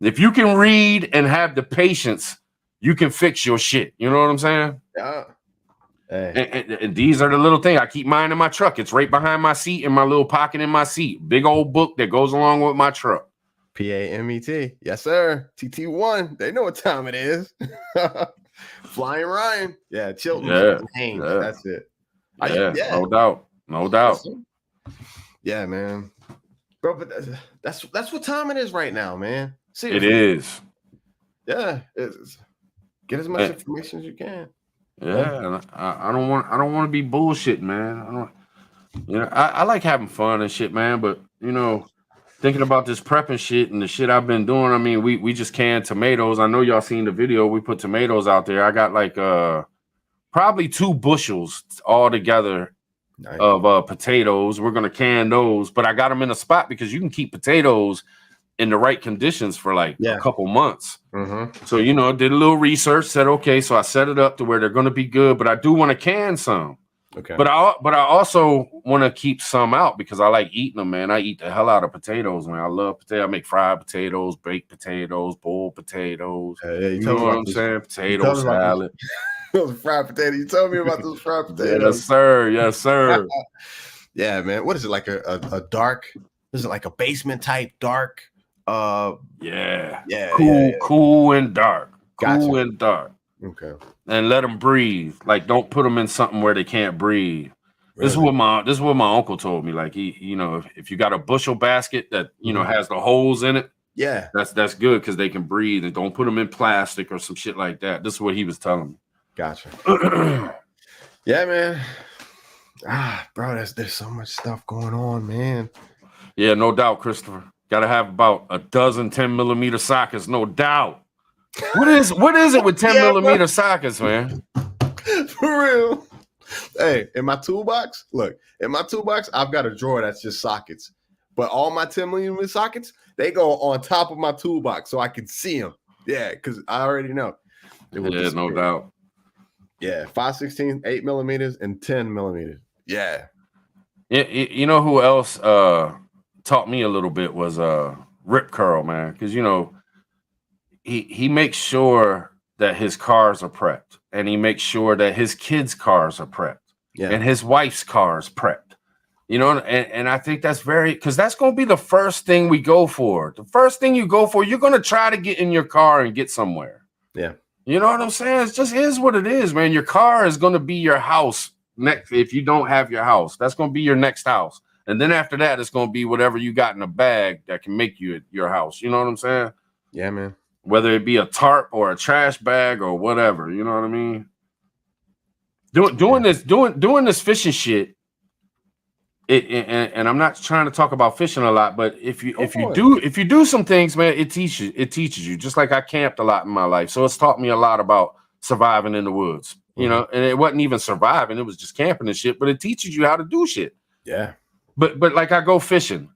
If you can read and have the patience, you can fix your shit. You know what I'm saying? Yeah. Hey. And these are the little things. I keep mine in my truck. It's right behind my seat in my little pocket in my seat. Big old book that goes along with my truck. PAMET. Yes, sir. TT1. They know what time it is. Flying Ryan. Yeah, Chilton. Haynes. That's it. No doubt. Yeah, man. Bro, but that's what time it is right now, man. Seriously. It is. Yeah. Get as much information as you can. Yeah. I don't want to be bullshit, man. I like having fun and shit, man, but thinking about this prepping shit and the shit I've been doing. I mean, we just canned tomatoes. I know y'all seen the video. We put tomatoes out there. I got like probably 2 bushels all together of potatoes. We're gonna can those, but I got them in a spot because you can keep potatoes in the right conditions for like a couple months. Mm-hmm. So, you know, did a little research, said, okay, so I set it up to where they're going to be good, but I do want to can some. Okay. But I also want to keep some out because I like eating them, man. I eat the hell out of potatoes, man. I love potatoes. I make fried potatoes, baked potatoes, boiled potatoes. You know what I'm saying? Potato salad. Those fried potatoes. You told me about those fried potatoes. Yes, sir. Yes, sir. Yeah, man. What is it, like a dark? Is it like a basement type dark? Yeah. Cool, cool and dark. Gotcha. Cool and dark. Okay. And let them breathe. Like, don't put them in something where they can't breathe. Really? This is what my uncle told me. Like, he, you know, if you got a bushel basket that, you know, has the holes in it, yeah, that's good because they can breathe, and don't put them in plastic or some shit like that. This is what he was telling me. Gotcha. Yeah, man. Bro, there's so much stuff going on, man. Yeah, no doubt, Christopher. Got to have about a dozen 10mm sockets, no doubt. What is it with 10mm sockets, man? For real. Hey, in my toolbox, I've got a drawer that's just sockets. But all my 10mm sockets, they go on top of my toolbox so I can see them. Yeah, because I already know. Yeah, no doubt. Yeah, 5/16, 8mm, and 10mm. Yeah. You know who else taught me a little bit was Rip Curl, man. Because, you know, he makes sure that his cars are prepped, and he makes sure that his kids' cars are prepped, and his wife's cars prepped. You know, and I think that's because that's going to be the first thing we go for. The first thing you go for, you're going to try to get in your car and get somewhere. Yeah. You know what I'm saying? It just is what it is, man. Your car is going to be your house next. If you don't have your house, that's going to be your next house. And then after that, it's going to be whatever you got in a bag that can make you your house. You know what I'm saying? Yeah, man. Whether it be a tarp or a trash bag or whatever, you know what I mean? Doing this fishing shit. And I'm not trying to talk about fishing a lot, but if you do some things, man, it teaches you. Just like I camped a lot in my life, so it's taught me a lot about surviving in the woods. You know, and it wasn't even surviving; it was just camping and shit. But it teaches you how to do shit. Yeah. But like I go fishing,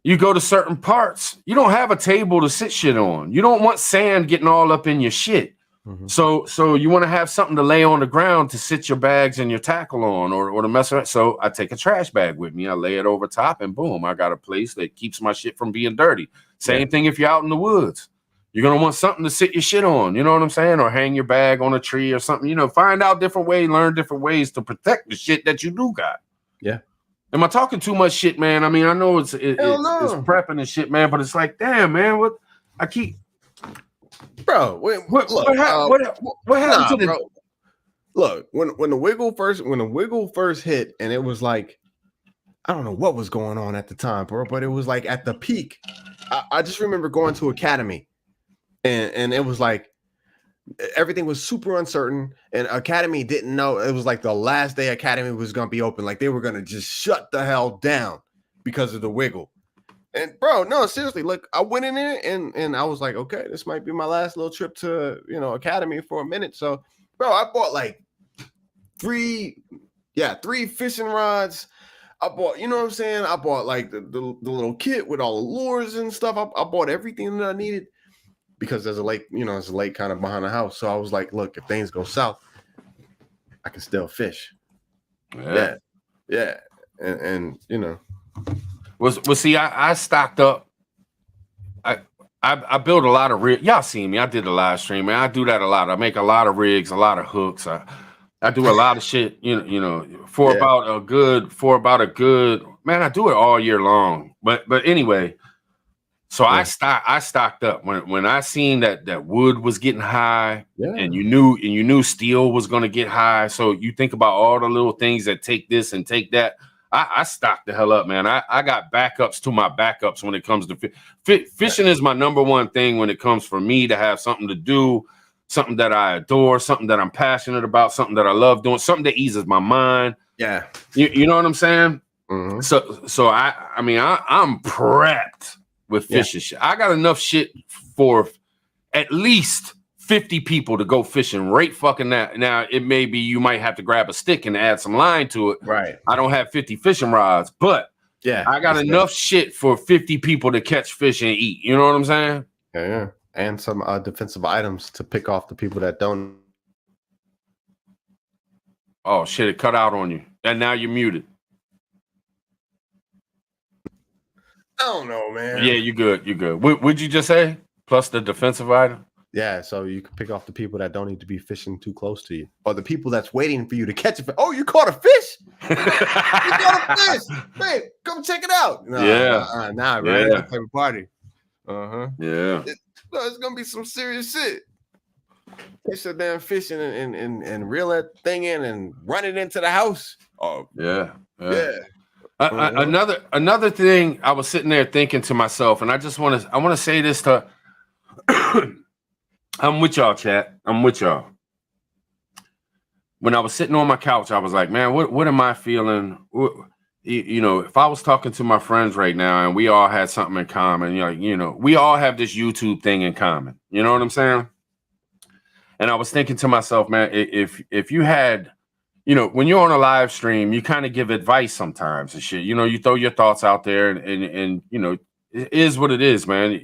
you go to certain parts, you don't have a table to sit shit on. You don't want sand getting all up in your shit. Mm-hmm. So you want to have something to lay on the ground to sit your bags and your tackle on, or to mess around. So I take a trash bag with me. I lay it over top, and boom, I got a place that keeps my shit from being dirty. Same thing if you're out in the woods. You're going to want something to sit your shit on. You know what I'm saying? Or hang your bag on a tree or something. You know, find out different ways, learn different ways to protect the shit that you do got. Yeah. Am I talking too much shit, man? I mean, I know it's prepping and shit, man, but it's like, damn, man, what I keep... Bro, what happened to the... Bro. Look, when the wiggle first hit, and it was like, I don't know what was going on at the time, bro, but it was like at the peak. I just remember going to Academy, and it was like everything was super uncertain, and Academy didn't know. It was like the last day Academy was gonna be open, like they were gonna just shut the hell down because of the wiggle. And bro, no, seriously, look, I went in there and I was like, okay, this might be my last little trip to, you know, Academy for a minute. So, bro, I bought like three fishing rods. I bought, you know what I'm saying? I bought like the little kit with all the lures and stuff. I bought everything that I needed because there's a lake, you know, there's a lake kind of behind the house. So I was like, look, if things go south, I can still fish. Yeah. And you know. Well, see, I stocked up. I built a lot of rigs. Y'all see me. I did a live stream, man. I do that a lot. I make a lot of rigs, a lot of hooks. I do a lot of shit, you know, for about a good, man, I do it all year long. But anyway, so I stocked up when I seen that wood was getting high, and you knew steel was going to get high. So you think about all the little things that take this and take that. I stocked the hell up, man. I got backups to my backups when it comes to fishing. Is my number one thing when it comes for me to have something to do, something that I adore, something that I'm passionate about, something that I love doing, something that eases my mind. Yeah. You know what I'm saying? Mm-hmm. So I'm prepped with fishing shit. I got enough shit for at least 50 people to go fishing right fucking now. It may be you might have to grab a stick and add some line to it. Right. I don't have 50 fishing rods, but Yeah. I got enough shit for 50 people to catch fish and eat. You know what I'm saying? Yeah. And some defensive items to pick off the people that don't. Oh shit! It cut out on you, and now you're muted. I don't know, man. Yeah, you good. You good. What'd you just say? Plus the defensive item. Yeah, so you can pick off the people that don't need to be fishing too close to you, or the people that's waiting for you to catch a fish. Oh, you caught a fish! You caught a fish! Hey, come check it out. Nah, right? Yeah. Type of party. Yeah. It's gonna be some serious shit. Catch a damn fish and reel that thing in and run it into the house. Oh, yeah. Uh-huh. Another thing, I was sitting there thinking to myself, and I want to say this to. I'm with y'all, chat. I'm with y'all. When I was sitting on my couch, I was like, man, what am I feeling? You know, if I was talking to my friends right now and we all had something in common, we all have this YouTube thing in common. You know what I'm saying? And I was thinking to myself, man, if you had, when you're on a live stream, you kind of give advice sometimes and shit. You throw your thoughts out there and it is what it is, man.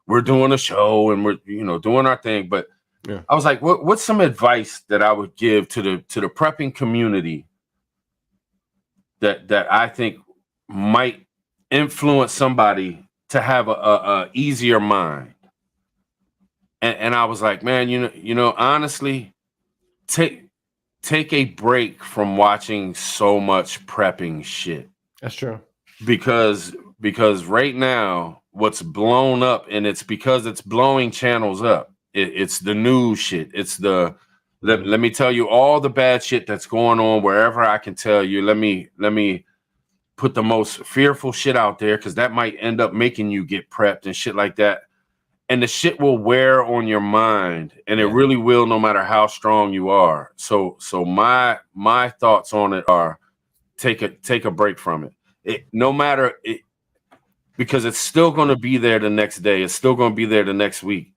We're doing a show and we're, doing our thing. But yeah. I was like, what's some advice that I would give to the prepping community that I think might influence somebody to have a easier mind? And I was like, man, honestly, take a break from watching so much prepping shit. That's true. Because right now, what's blown up, and it's because it's blowing channels up. It's the news shit. It's let me tell you all the bad shit that's going on wherever I can tell you. Let me put the most fearful shit out there because that might end up making you get prepped and shit like that. And the shit will wear on your mind, and it really will, no matter how strong you are. So my thoughts on it are take a break from it. No matter it. Because it's still going to be there the next day. It's still going to be there the next week.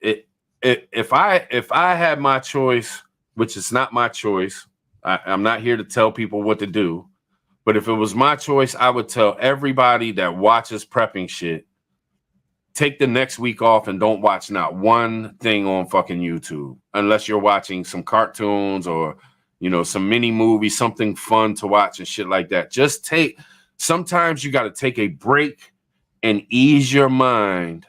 If I had my choice, which is not my choice, I'm not here to tell people what to do. But if it was my choice, I would tell everybody that watches prepping shit, take the next week off and don't watch not one thing on fucking YouTube, unless you're watching some cartoons or, some mini movies, something fun to watch and shit like that. Sometimes you got to take a break and ease your mind,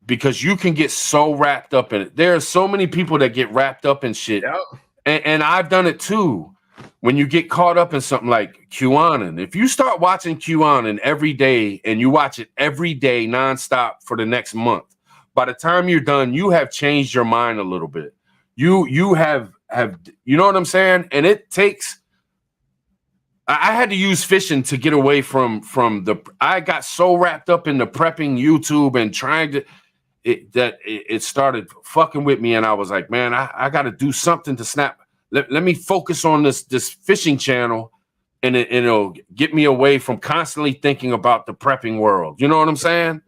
because you can get so wrapped up in it. There are so many people that get wrapped up in shit. Yep. And I've done it too. When you get caught up in something like QAnon, if you start watching QAnon every day and you watch it every day nonstop for the next month, by the time you're done, you have changed your mind a little bit. You have you know what I'm saying? And it takes. I had to use fishing to get away from I got so wrapped up in the prepping YouTube and trying to, it started fucking with me. And I was like, man, I got to do something to snap. Let me focus on this fishing channel, and it'll get me away from constantly thinking about the prepping world. You know what I'm saying?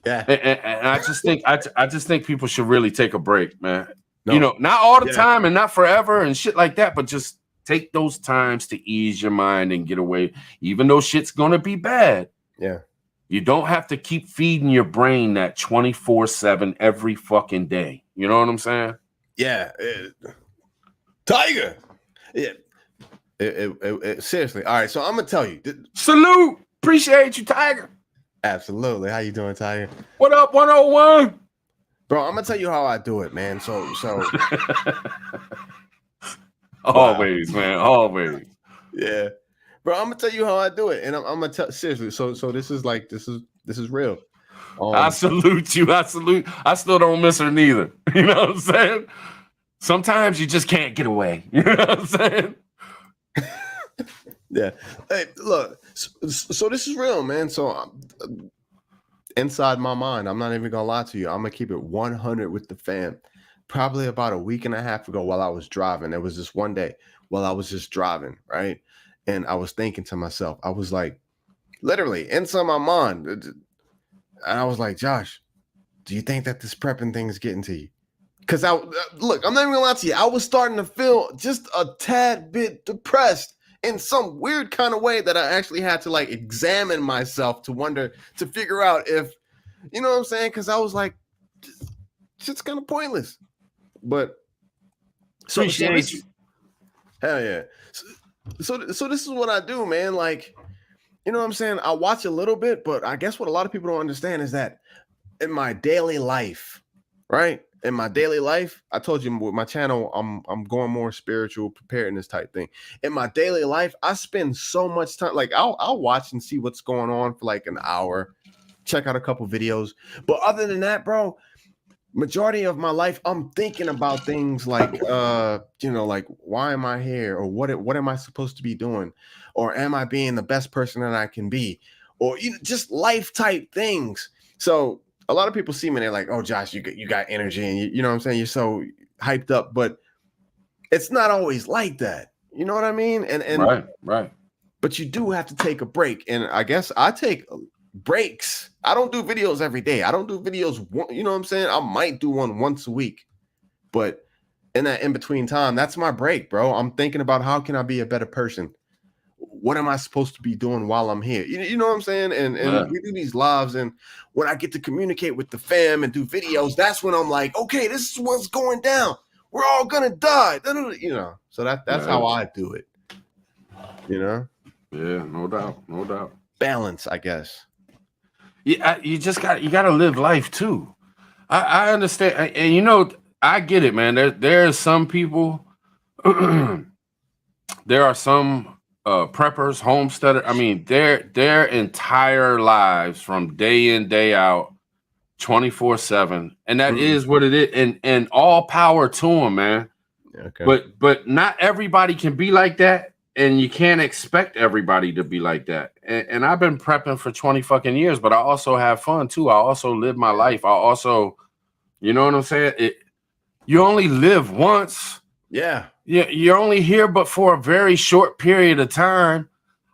Yeah. And I just think people should really take a break, man. No. Not all the time and not forever and shit like that, but just take those times to ease your mind and get away, even though shit's gonna be bad. Yeah. You don't have to keep feeding your brain that 24/7 every fucking day. You know what I'm saying? Yeah. Tiger. Yeah. Seriously. All right. So I'm gonna tell you. Salute. Appreciate you, Tiger. Absolutely. How you doing, Tiger? What up, 101? Bro, I'm gonna tell you how I do it, man. So Always, man. Always. Yeah. Bro, I'm gonna tell you how I do it. And I'm gonna tell seriously. So this is real. I salute you. I still don't miss her neither. You know what I'm saying? Sometimes you just can't get away. You know what I'm saying? Yeah. Hey, look. So this is real, man. So inside my mind, I'm not even gonna lie to you. I'm gonna keep it 100 with the fam. Probably about a week and a half ago, while I was driving, there was this one day while I was just driving, right? And I was thinking to myself, I was like, literally inside my mind, and I was like, Josh, do you think that this prepping thing is getting to you? Because look, I'm not even gonna lie to you. I was starting to feel just a tad bit depressed in some weird kind of way that I actually had to like examine myself to figure out if, you know what I'm saying? Because I was like, shit's kind of pointless. But Appreciate you. Hell yeah. So this is what I do, man. Like, you know what I'm saying? I watch a little bit, but I guess what a lot of people don't understand is that in my daily life, right? In my daily life, I told you with my channel, I'm going more spiritual preparedness type thing. In my daily life, I spend so much time. Like I'll watch and see what's going on for like an hour, check out a couple videos. But other than that, bro, majority of my life, I'm thinking about things like, like why am I here, or what am I supposed to be doing, or am I being the best person that I can be, or just life type things. So a lot of people see me and they're like, oh, Josh, you got energy, and you know what I'm saying, you're so hyped up, but it's not always like that. You know what I mean? And right. But you do have to take a break, and I guess I take breaks. I don't do videos every day. I don't do videos, you know what I'm saying? I might do one once a week, but in that in-between time, that's my break, bro. I'm thinking about how can I be a better person? What am I supposed to be doing while I'm here? You know what I'm saying? And we do these lives, and when I get to communicate with the fam and do videos, that's when I'm like, okay, this is what's going down. We're all gonna die, you know. So that's how I do it. You know? Yeah, no doubt. Balance, I guess. Yeah, you gotta live life too. I understand, and I get it, man. There are some people, there are some preppers, homesteaders. I mean, their entire lives from day in, day out, 24/7, and that is what it is. And all power to them, man. Okay. But not everybody can be like that. And you can't expect everybody to be like that. And I've been prepping for 20 fucking years, but I also have fun too. I also live my life. I also, you know what I'm saying? You only live once. Yeah. You're only here, but for a very short period of time.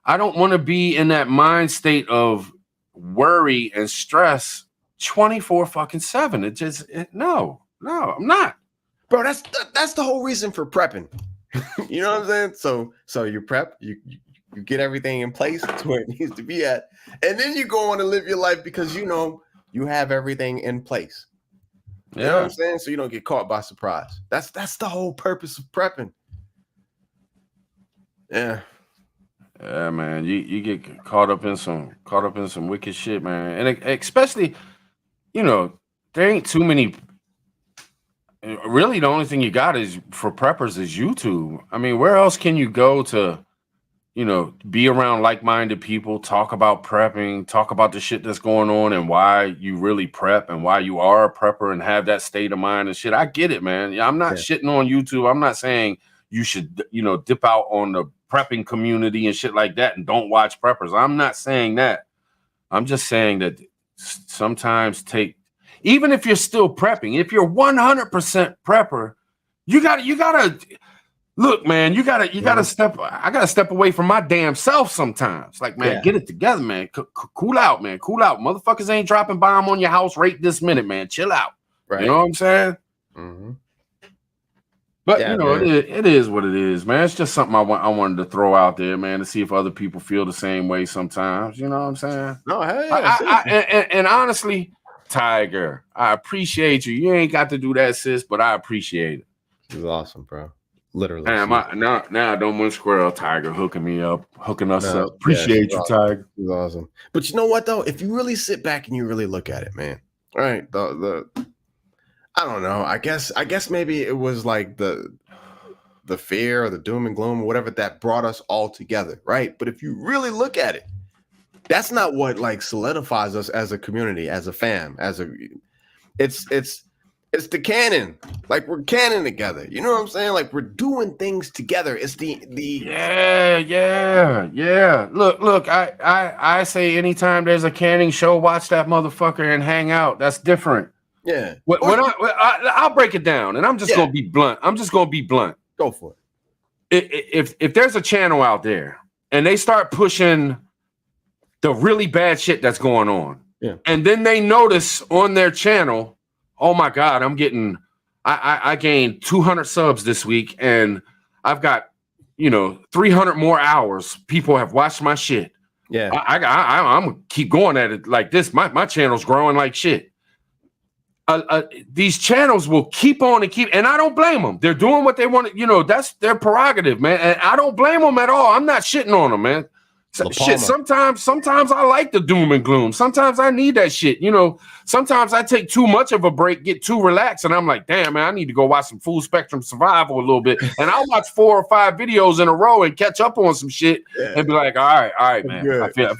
I don't want to be in that mind state of worry and stress 24/7. No, I'm not. Bro, that's the whole reason for prepping. You know what I'm saying? So you prep, you get everything in place to where it needs to be at, and then you go on and live your life because you have everything in place. You know what I'm saying? So you don't get caught by surprise. That's the whole purpose of prepping. Yeah. Yeah, man. You get caught up in some wicked shit, man. And especially, there ain't too many. Really, the only thing you got is for preppers is YouTube. I mean, where else can you go to, be around like-minded people, talk about prepping, talk about the shit that's going on and why you really prep and why you are a prepper and have that state of mind and shit. I get it, man. I'm not shitting on YouTube. I'm not saying you should, dip out on the prepping community and shit like that and don't watch preppers. I'm not saying that. I'm just saying that sometimes even if you're still prepping, if you're 100% prepper, you gotta look, man. I gotta step away from my damn self sometimes. Like, man, get it together, man. Cool out, man. Cool out. Motherfuckers ain't dropping bomb on your house right this minute, man. Chill out. Right. You know what I'm saying? Mm-hmm. But it is what it is, man. It's just something I wanted to throw out there, man, to see if other people feel the same way sometimes. You know what I'm saying? No, hey, and honestly, Tiger, I appreciate you. You ain't got to do that, sis, but I appreciate it. It's awesome, bro. Literally. Now I don't want Squirrel Tiger hooking us up. Appreciate you, Tiger. It's awesome. But you know what though? If you really sit back and you really look at it, man. All right, I don't know. I guess maybe it was like the fear or the doom and gloom or whatever that brought us all together, right? But if you really look at it, that's not what like solidifies us as a community, as a fam, it's the canon. Like we're canon together. You know what I'm saying? Like we're doing things together. It's the Yeah. Look, I say anytime there's a canning show, watch that motherfucker and hang out. That's different. Yeah. I'll break it down, and I'm just gonna be blunt. Go for it. If there's a channel out there and they start pushing the really bad shit that's going on, and then they notice on their channel, oh my God, I gained 200 subs this week, and I've got 300 more hours. People have watched my shit. Yeah, I'm gonna keep going at it like this. My channel's growing like shit. These channels will keep on and I don't blame them. They're doing what they want. That's their prerogative, man. And I don't blame them at all. I'm not shitting on them, man. Shit. Sometimes I like the doom and gloom. Sometimes I need that shit. Sometimes I take too much of a break, get too relaxed, and I'm like, damn, man, I need to go watch some Full Spectrum Survival a little bit. And I'll watch 4 or 5 videos in a row and catch up on some shit and be like, all right, man. I feel.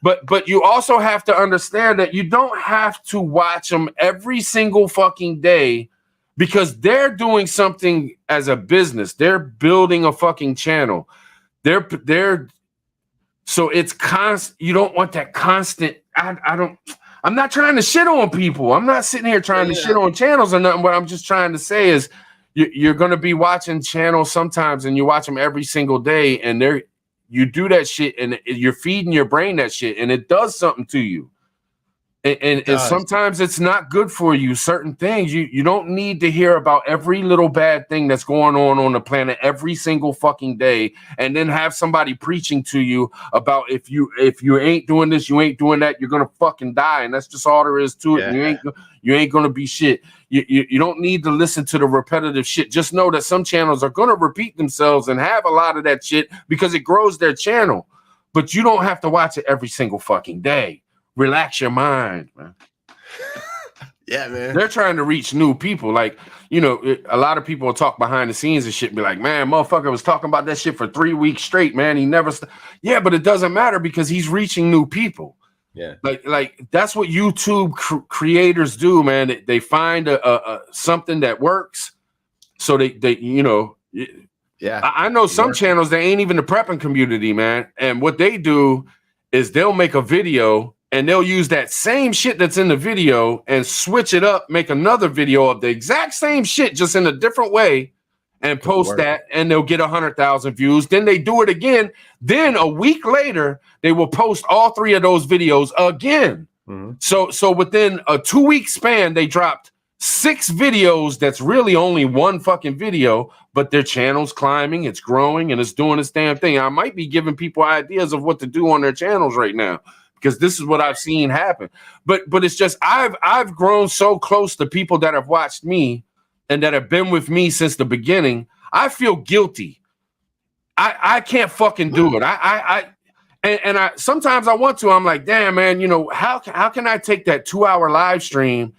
But you also have to understand that you don't have to watch them every single fucking day because they're doing something as a business. They're building a fucking channel. So it's constant. You don't want that constant. I'm not trying to shit on people. I'm not sitting here trying to shit on channels or nothing. What I'm just trying to say is you're going to be watching channels sometimes and you watch them every single day and you do that shit and you're feeding your brain that shit and it does something to you. And sometimes it's not good for you. Certain things you don't need to hear about every little bad thing that's going on the planet every single fucking day, and then have somebody preaching to you about if you ain't doing this, you ain't doing that, you're gonna fucking die, and that's just all there is to it. Yeah. And you ain't gonna be shit. You don't need to listen to the repetitive shit. Just know that some channels are gonna repeat themselves and have a lot of that shit because it grows their channel, but you don't have to watch it every single fucking day. Relax your mind, man. Yeah, man. They're trying to reach new people. Like, a lot of people will talk behind the scenes and shit and be like, man, motherfucker was talking about that shit for 3 weeks straight, man. He never yeah, but it doesn't matter because he's reaching new people. Yeah. Like that's what YouTube creators do, man. They find a something that works. So they yeah. I know some channels, they ain't even the prepping community, man. And what they do is they'll make a video and they'll use that same shit that's in the video and switch it up, make another video of the exact same shit, just in a different way, and post that, and they'll get 100,000 views. Then they do it again. Then a week later, they will post all 3 of those videos again. Mm-hmm. So within a 2-week span, they dropped 6 videos. That's really only 1 fucking video, but their channel's climbing, it's growing, and it's doing its damn thing. I might be giving people ideas of what to do on their channels right now, because this is what I've seen happen. But it's just I've grown so close to people that have watched me and that have been with me since the beginning. I feel guilty. I can't fucking do it. I sometimes I want to. I'm like, damn, man. How can I take that 2-hour live stream?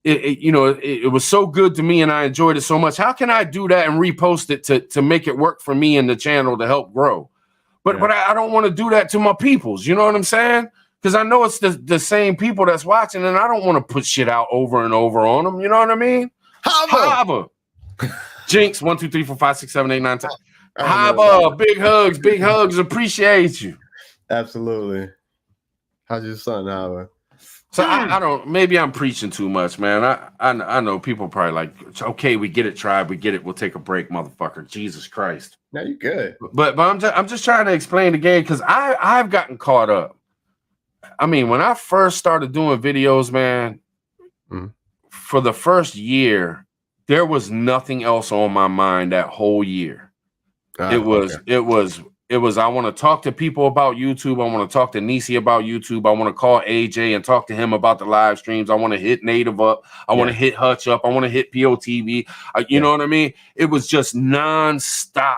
It was so good to me and I enjoyed it so much. How can I do that and repost it to make it work for me and the channel to help grow? But I don't want to do that to my peoples. You know what I'm saying? Because I know it's the same people that's watching, and I don't want to put shit out over and over on them. You know what I mean? Hava. Jinx, 1, 2, 3, 4, 5, 6, 7, 8, 9, 10. Hava, big hugs. Appreciate you. Absolutely. How's your son, Hava? So I don't. Maybe I'm preaching too much, man. I know people probably like, okay, we get it, tribe, we get it. We'll take a break, motherfucker. Jesus Christ. No, you good. But I'm just trying to explain the game because I've gotten caught up. I mean, when I first started doing videos, man, for the first year, there was nothing else on my mind that whole year. It was, I want to talk to people about YouTube. I want to talk to Nisi about YouTube. I want to call AJ and talk to him about the live streams. I want to hit Native up. I want to hit Hutch up. I want to hit POTV. You know what I mean? It was just nonstop.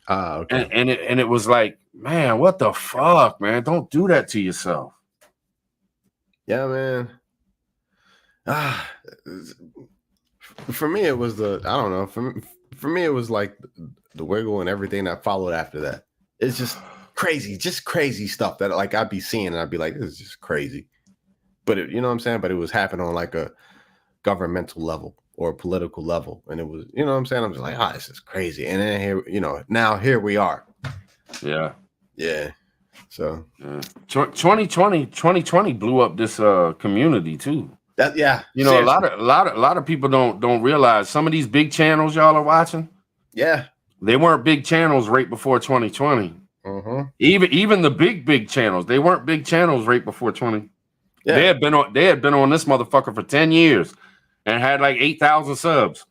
Okay. And it was like, man, what the fuck, man? Don't do that to yourself. Yeah, man. For me, it was I don't know. For me, it was like the wiggle and everything that followed after that. It's just crazy stuff that like I'd be seeing and I'd be like, this is just crazy. But you know what I'm saying? But it was happening on like a governmental level or a political level. And it was, you know what I'm saying? I'm just like, this is crazy. And then here, now here we are. Yeah. Yeah. So 2020 blew up this community too. A lot of people don't realize some of these big channels y'all are watching. Yeah. They weren't big channels right before 2020. Mm-hmm. Even the big channels, they weren't big channels right before 20. Yeah. They had been on this motherfucker for 10 years and had like 8,000 subs.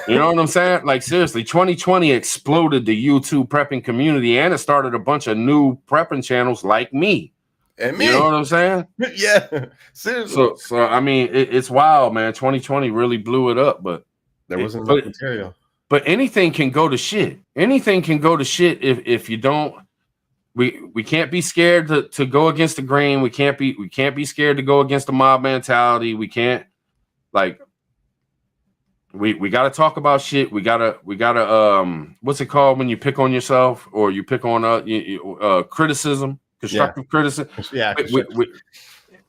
You know what I'm saying? Like, seriously, 2020 exploded the YouTube prepping community, and it started a bunch of new prepping channels like me. And me. You know what I'm saying? Yeah. Seriously. So I mean, it's wild, man. 2020 really blew it up, but there wasn't enough material. But anything can go to shit. Anything can go to shit if you don't. We can't be scared to go against the grain. We can't be scared to go against the mob mentality. We can't, like, we got to talk about shit. We gotta what's it called when you pick on yourself or you pick on criticism, constructive criticism. Yeah.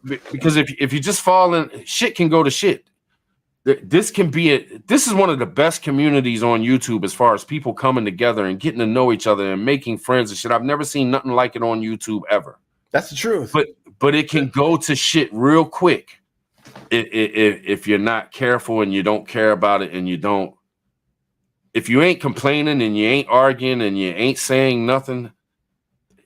Because if you just fall in, shit can go to shit. This is one of the best communities on YouTube as far as people coming together and getting to know each other and making friends and shit. I've never seen nothing like it on YouTube ever. That's the truth. But it can go to shit real quick if you're not careful and you don't care about it and you don't. If you ain't complaining and you ain't arguing and you ain't saying nothing,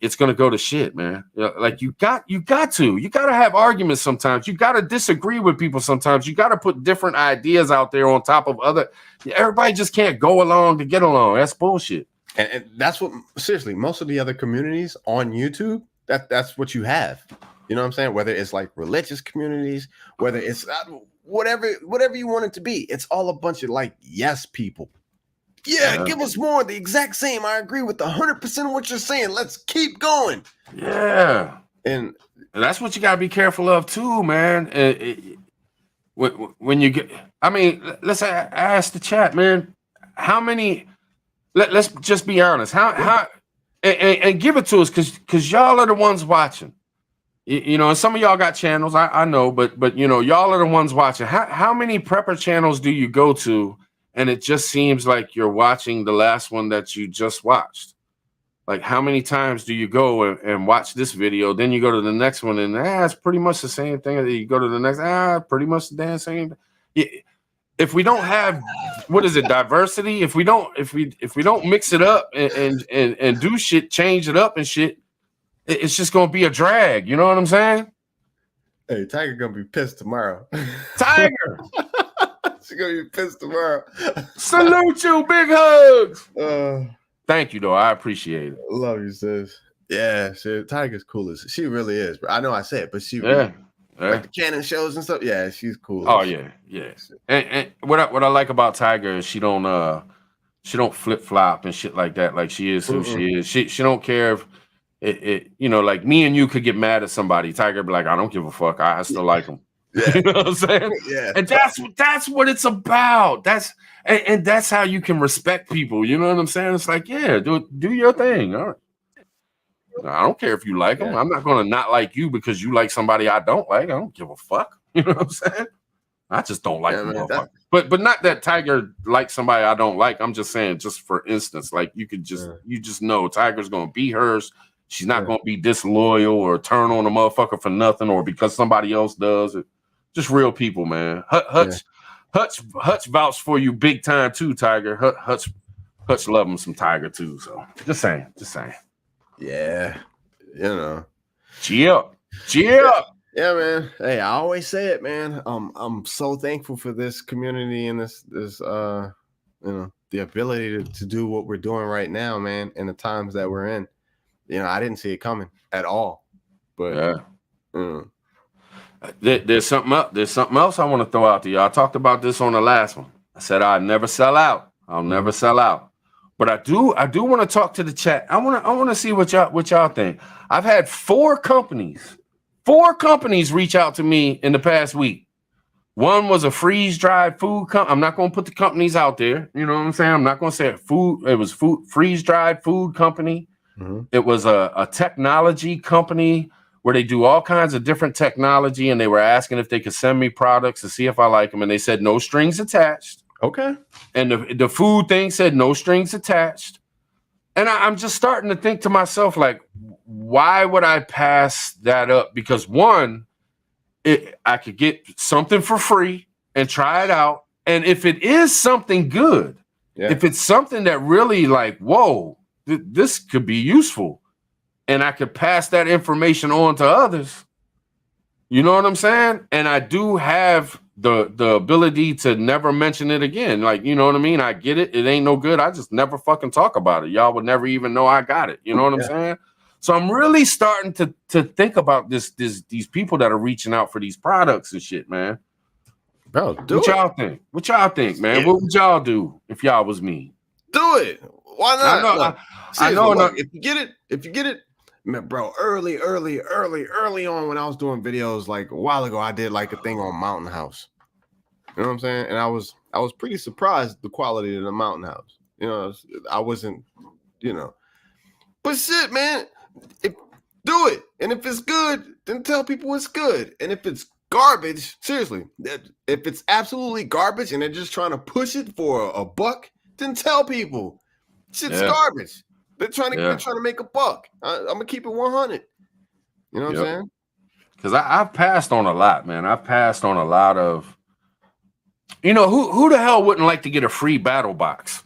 it's gonna go to shit, man. Like you got to have arguments sometimes. You got to disagree with people sometimes. You got to put different ideas out there on top of other. Everybody just can't go along to get along. That's bullshit. And that's what, seriously, most of the other communities on YouTube, that's what you have. You know what I'm saying? Whether it's like religious communities, whether it's whatever you want it to be, it's all a bunch of like yes people. Yeah, give us more. The exact same. I agree with 100% of what you're saying. Let's keep going. Yeah. And that's what you got to be careful of too, man. When you get, I mean, let's ask the chat, man. How many, let's just be honest. How and give it to us because y'all are the ones watching. You know, and some of y'all got channels, I know, but you know, y'all are the ones watching. How many prepper channels do you go to? And it just seems like you're watching the last one that you just watched. Like, how many times do you go and watch this video? Then you go to the next one, and it's pretty much the same thing. You go to the next, pretty much the damn same. If we don't have, what is it, diversity? If we don't mix it up and do shit, change it up and shit, it's just gonna be a drag. You know what I'm saying? Hey, Tiger gonna be pissed tomorrow. Tiger. She's gonna be pissed tomorrow. Salute you, big hugs. Thank you, though. I appreciate it. Love you, sis. Yeah, Tiger's cool as she really is. But I know I said it, but she really, like the canon shows and stuff. Yeah, she's cool. Oh yeah. And what I like about Tiger is she don't flip flop and shit like that. Like she is who she is. She don't care if it you know, like me and you could get mad at somebody. Tiger be like, I don't give a fuck. I still like him. Yeah. You know what I'm saying? Yeah. And that's what it's about. That's how you can respect people. You know what I'm saying? It's like, yeah, do your thing. All right. I don't care if you like them. I'm not gonna not like you because you like somebody I don't like. I don't give a fuck. You know what I'm saying? I just don't like them. But not that Tiger likes somebody I don't like. I'm just saying, just for instance, like you just know Tiger's gonna be hers. She's not gonna be disloyal or turn on a motherfucker for nothing or because somebody else does it. Just real people, man. Hutch vouch for you big time too, Tiger. Hutch love him some Tiger too. So just saying. Yeah, you know. Chill. Yeah, man. Hey, I always say it, man. I'm so thankful for this community and this you know, the ability to do what we're doing right now, man. In the times that we're in, you know, I didn't see it coming at all. But there's something else. There's something else I want to throw out to you. I talked about this on the last one. I said I'd never sell out. I'll never sell out. But I do want to talk to the chat. I want to see what y'all think. I've had four companies reach out to me in the past week. One was a freeze-dried food company. I'm not going to put the companies out there. You know what I'm saying? I'm not going to say it. It was freeze-dried food company. Mm-hmm. It was a technology company where they do all kinds of different technology, and they were asking if they could send me products to see if I like them, and they said no strings attached. Okay. And the food thing said no strings attached. And I'm just starting to think to myself, like, why would I pass that up? Because one, I could get something for free and try it out. And if it is something good, if it's something that really like, whoa, this could be useful, and I could pass that information on to others, you know what I'm saying? And I do have the ability to never mention it again. Like, you know what I mean? I get it. It ain't no good. I just never fucking talk about it. Y'all would never even know I got it. You know what I'm saying? So I'm really starting to think about these people that are reaching out for these products and shit, man. Bro, what y'all think? What y'all think, man? What would y'all do if y'all was me? Do it. Why not? I know. Look, if you get it, man, bro. Early on when I was doing videos like a while ago, I did like a thing on Mountain House. You know what I'm saying? And I was pretty surprised the quality of the Mountain House. You know, I wasn't, you know. But shit, man, do it. And if it's good, then tell people it's good. And if it's garbage, seriously, if it's absolutely garbage and they're just trying to push it for a buck, then tell people shit's garbage. They're trying to make a buck. I'm gonna keep it 100. You know what I'm saying? Because I've passed on a lot, man. I've passed on a lot of, you know, who the hell wouldn't like to get a free battle box?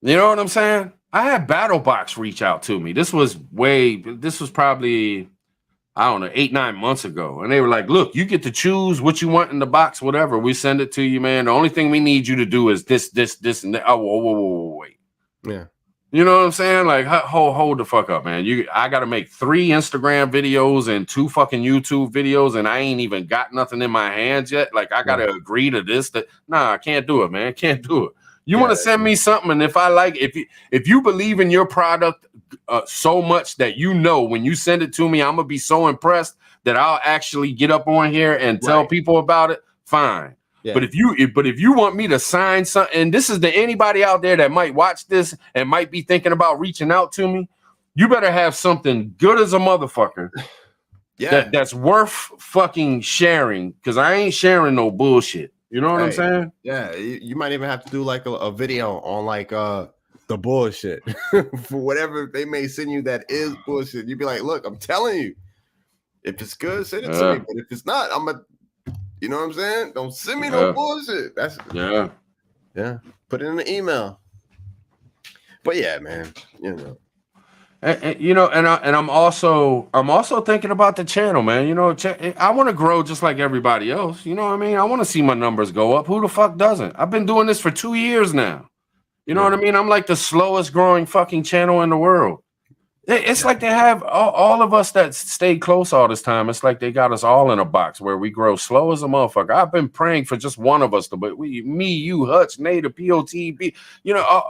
You know what I'm saying? I had Battle Box reach out to me. This was probably, I don't know, 8-9 months ago. And they were like, look, you get to choose what you want in the box, whatever. We send it to you, man. The only thing we need you to do is this, and that. Oh, whoa, wait. Yeah. You know what I'm saying? Like, hold the fuck up, man. I got to make 3 Instagram videos and 2 fucking YouTube videos, and I ain't even got nothing in my hands yet. Like, I got to agree to this. Nah, I can't do it, man. Can't do it. You want to send me something, and if I like, if you believe in your product so much that you know when you send it to me, I'm gonna be so impressed that I'll actually get up on here and tell people about it. Fine, but if you want me to sign something, and this is to anybody out there that might watch this and might be thinking about reaching out to me, you better have something good as a motherfucker. That's worth fucking sharing, because I ain't sharing no bullshit. You know what I'm saying? Yeah, you might even have to do like a video on like the bullshit for whatever they may send you that is bullshit. You'd be like, look, I'm telling you, if it's good, send it to me. But if it's not, you know what I'm saying? Don't send me no bullshit. That's put it in the email. But yeah, man, you know. And you know, and I'm also thinking about the channel, man. You know, I want to grow just like everybody else. You know what I mean? I want to see my numbers go up. Who the fuck doesn't? I've been doing this for 2 years now. You know what I mean? I'm like the slowest growing fucking channel in the world. It's like they have all of us that stayed close all this time. It's like they got us all in a box where we grow slow as a motherfucker. I've been praying for just one of us to, but me, you, Hutch, Nate, POTB, you know,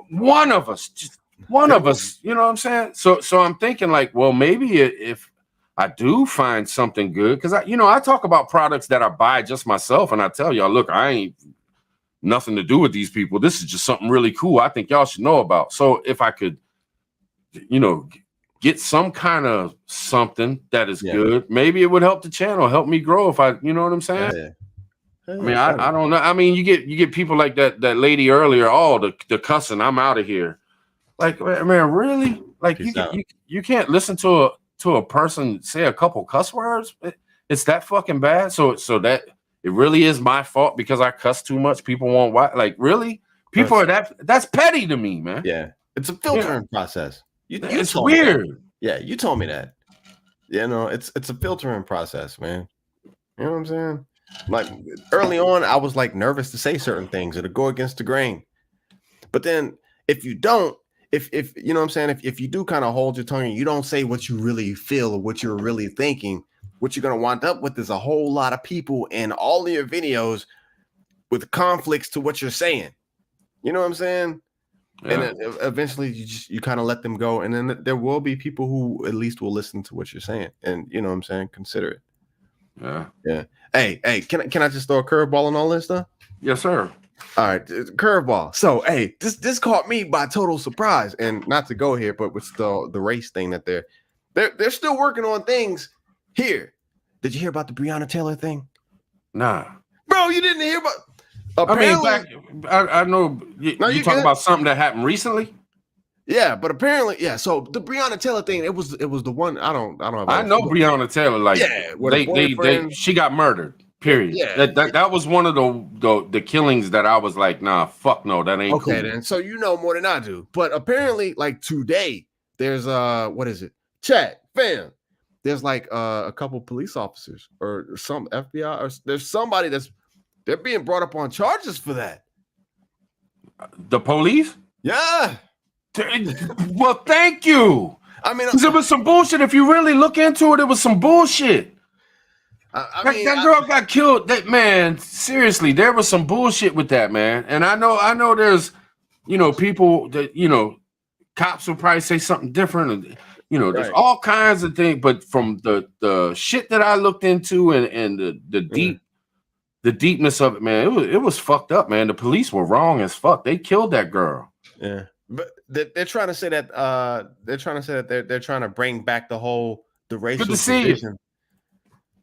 one of us, just one of us, you know what I'm saying? So I'm thinking like, well, maybe if I do find something good, because I talk about products that I buy just myself, and I tell y'all, look, I ain't nothing to do with these people. This is just something really cool I think y'all should know about. So if I could, you know, get some kind of something that is good, maybe it would help the channel, help me grow. If I, you know what I'm saying? I mean, I don't know. I mean, you get people like that lady earlier. Oh, the cussing, I'm out of here. Like, man, really? Like, you can't listen to a person say a couple cuss words? It's that fucking bad? So that it really is my fault because I cuss too much? People won't watch? Like, really? People are that's petty to me, man. Yeah. It's a filtering process. It's weird. Yeah, you told me that. Yeah, no, it's a filtering process, man. You know what I'm saying? Like, early on, I was like nervous to say certain things or to go against the grain. But then if you don't, if you know what I'm saying, if you do kind of hold your tongue and you don't say what you really feel or what you're really thinking, what you're going to wind up with is a whole lot of people in all of your videos with conflicts to what you're saying. You know what I'm saying? Yeah. And then eventually you kind of let them go. And then there will be people who at least will listen to what you're saying. And you know what I'm saying? Consider it. Yeah. Yeah. Hey, can I just throw a curveball on all this stuff? Yes, sir. All right, curveball. So, hey, this caught me by total surprise, and not to go here, but with the race thing that they're still working on things here. Did you hear about the Breonna Taylor thing? Nah, bro, you didn't hear about. Apparently, I know you talking about something that happened recently. Yeah, but apparently, yeah. So the Breonna Taylor thing, it was the one. I don't know. I know Breonna Taylor. Like, yeah, she got murdered. Period. Yeah, that was one of the killings that I was like, nah, fuck no, that ain't okay. Cool. Then so you know more than I do. But apparently, like today, there's what is it? Chat fam. there's like a couple police officers or some FBI or there's somebody they're being brought up on charges for that. The police? Yeah. Well, thank you. I mean, Because it was some bullshit. If you really look into it, it was some bullshit. That girl got killed. That man, seriously, there was some bullshit with that, man. And I know there's, people that, cops will probably say something different. And, there's all kinds of things. But from the shit that I looked into and the deepness of it, man, it was fucked up, man. The police were wrong as fuck. They killed that girl. Yeah. But they're trying to say that they're trying to bring back the racial division.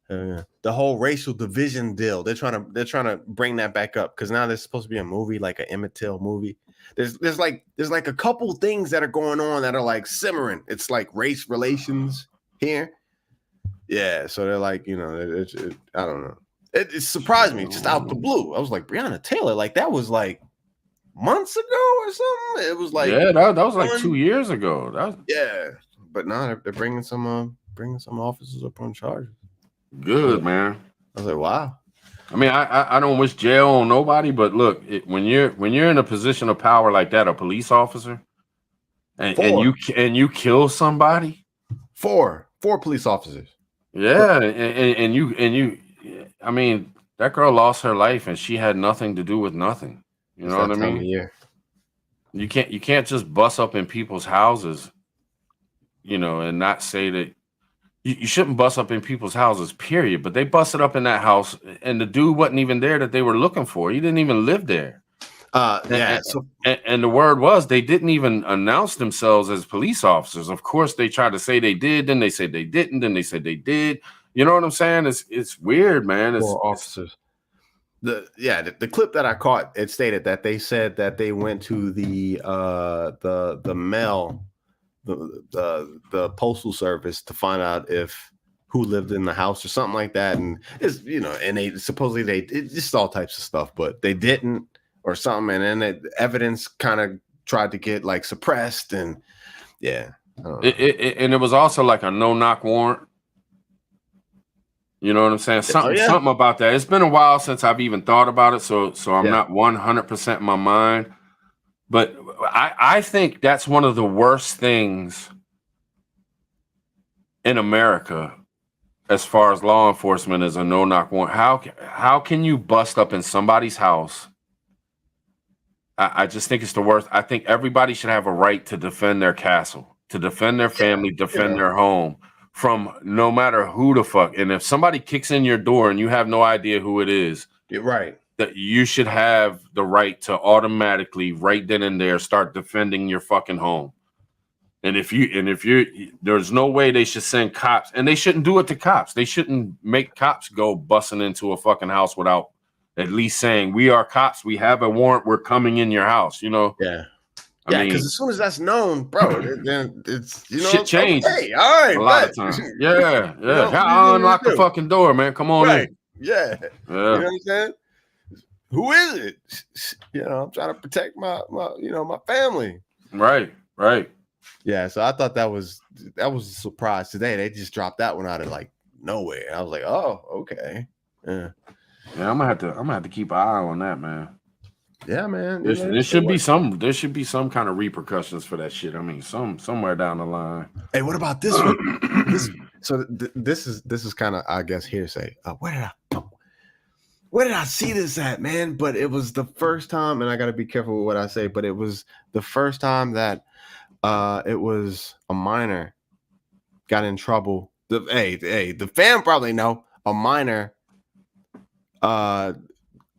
The whole racial division deal. They're trying to bring that back up because now there's supposed to be a movie, like an Emmett Till movie. There's like a couple things that are going on that are like simmering. It's like race relations here. Yeah, so they're like, I don't know. It surprised me just out the blue. I was like, Breonna Taylor, like that was like months ago or something. It was like that was like 2 years ago. Yeah, but now they're bringing some officers up on charges. Good, man. I was like, wow. I mean, I don't wish jail on nobody, but look, when you're in a position of power like that, a police officer, and you kill somebody, four police officers. Yeah, and you, I mean, that girl lost her life, and she had nothing to do with nothing. You know what I mean? Yeah. You can't just bust up in people's houses, and not say that. You shouldn't bust up in people's houses, period. But they busted up in that house, and the dude wasn't even there that they were looking for. He didn't even live there. And the word was they didn't even announce themselves as police officers. Of course, they tried to say they did, then they said they didn't, then they said they did. You know what I'm saying? It's weird, man. It's officers. The clip that I caught, it stated that they said that they went to the mail. The postal service to find out who lived in the house or something like that, and it's and they supposedly it's just all types of stuff, but they didn't or something, and then the evidence kind of tried to get like suppressed, and and it was also like a no-knock warrant. You know what I'm saying? Something about that. It's been a while since I've even thought about it, so I'm not 100% in my mind. But I think that's one of the worst things in America as far as law enforcement is a no-knock warrant. How can you bust up in somebody's house? I just think it's the worst. I think everybody should have a right to defend their castle, to defend their family, defend their home from no matter who the fuck. And if somebody kicks in your door and you have no idea who it is, you're right. That you should have the right to automatically right then and there start defending your fucking home. And if you're there's no way they should send cops, and they shouldn't do it to cops. They shouldn't make cops go busting into a fucking house without at least saying, we are cops, we have a warrant, we're coming in your house, Yeah. I mean, because as soon as that's known, bro, then it's shit changes. Hey, all right, a lot of times. Yeah. I'll unlock the fucking door, man. Come on in. Yeah. You know what I'm saying? Who is it? I'm trying to protect my family. Right. Yeah, so I thought that was a surprise today. They just dropped that one out of like nowhere. I was like, oh, okay. Yeah, I'm gonna have to keep an eye on that, man. Yeah, man. There should be some kind of repercussions for that shit. I mean, somewhere down the line. Hey, what about this one? This is kind of, I guess, hearsay. Where did I see this at, man? But it was the first time, and I got to be careful with what I say, but it was the first time that it was a minor got in trouble. The fam probably know a minor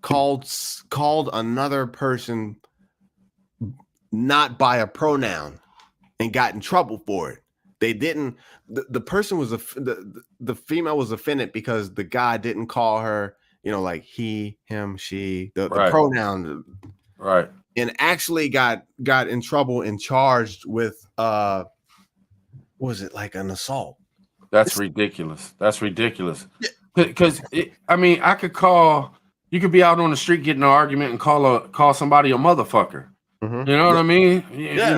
called another person not by a pronoun and got in trouble for it. They didn't. The person was the female was offended because the guy didn't call her, like he, him, she, the pronoun, right? And actually got in trouble and charged with what was it, like an assault? That's ridiculous. That's ridiculous. Because you could be out on the street getting an argument and call somebody a motherfucker. Mm-hmm. You know what I mean?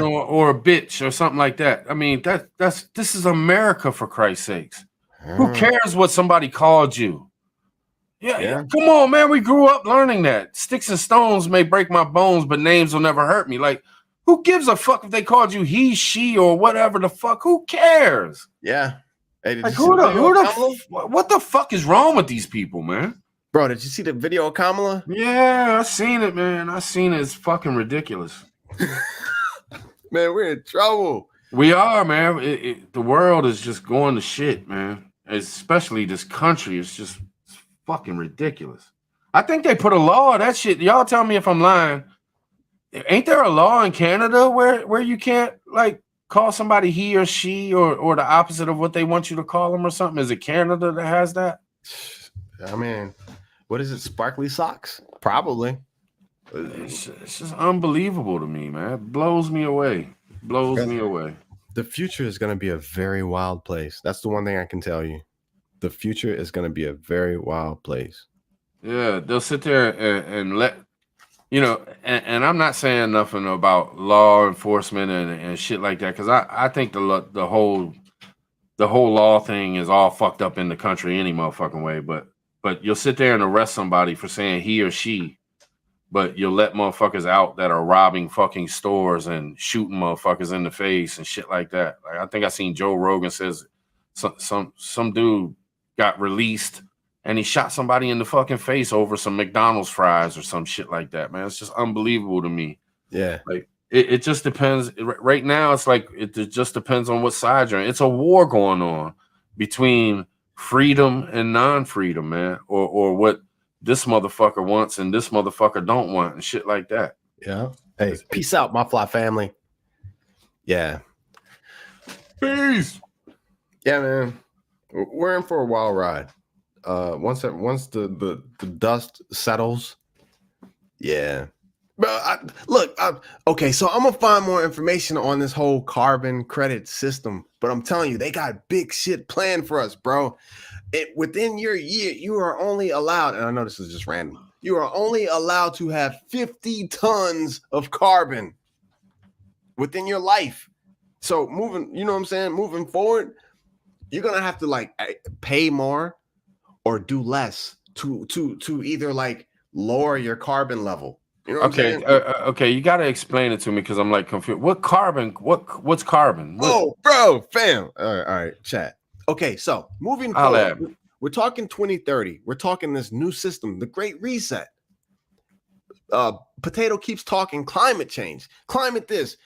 Or a bitch or something like that. I mean, this is America, for Christ's sakes. Who cares what somebody called you? Yeah, come on, man. We grew up learning that. Sticks and stones may break my bones, but names will never hurt me. Like, who gives a fuck if they called you he, she, or whatever the fuck? Who cares? Yeah. Hey, like, what the fuck is wrong with these people, man? Bro, did you see the video of Kamala? Yeah, I seen it, man. I seen it. It's fucking ridiculous. Man, we're in trouble. We are, man. The world is just going to shit, man. Especially this country. It's just fucking ridiculous. I think they put a law. That shit. Y'all tell me if I'm lying. Ain't there a law in Canada where you can't like call somebody he or she or the opposite of what they want you to call them or something? Is it Canada that has that? I mean, what is it? Sparkly socks? Probably. It's just unbelievable to me, man. It blows me away. The future is going to be a very wild place. That's the one thing I can tell you. The future is going to be a very wild place. Yeah, they'll sit there and let, you know, and I'm not saying nothing about law enforcement and shit like that, because I think the whole law thing is all fucked up in the country any motherfucking way. But you'll sit there and arrest somebody for saying he or she, but you'll let motherfuckers out that are robbing fucking stores and shooting motherfuckers in the face and shit like that. Like, I think I seen Joe Rogan says some dude got released and he shot somebody in the fucking face over some McDonald's fries or some shit like that, man. It's just unbelievable to me. Yeah. Like, it just depends. Right now, it's like, it just depends on what side you're in. It's a war going on between freedom and non-freedom, man, or what this motherfucker wants and this motherfucker don't want and shit like that. Yeah. Hey, peace out, my fly family. Yeah. Peace. Yeah, man. We're in for a wild ride. Once the dust settles, yeah. But okay, so I'm gonna find more information on this whole carbon credit system. But I'm telling you, they got big shit planned for us, bro. Within your year, you are only allowed, and I know this is just random, you are only allowed to have 50 tons of carbon within your life. So moving forward, you're gonna have to like pay more or do less to either like lower your carbon level. You know what I'm saying? Okay, you gotta explain it to me because I'm like confused. What carbon? What's carbon? Oh, bro, fam. All right, chat. Okay, so moving forward, we're talking 2030. We're talking this new system, the Great Reset. Potato keeps talking climate change, climate this,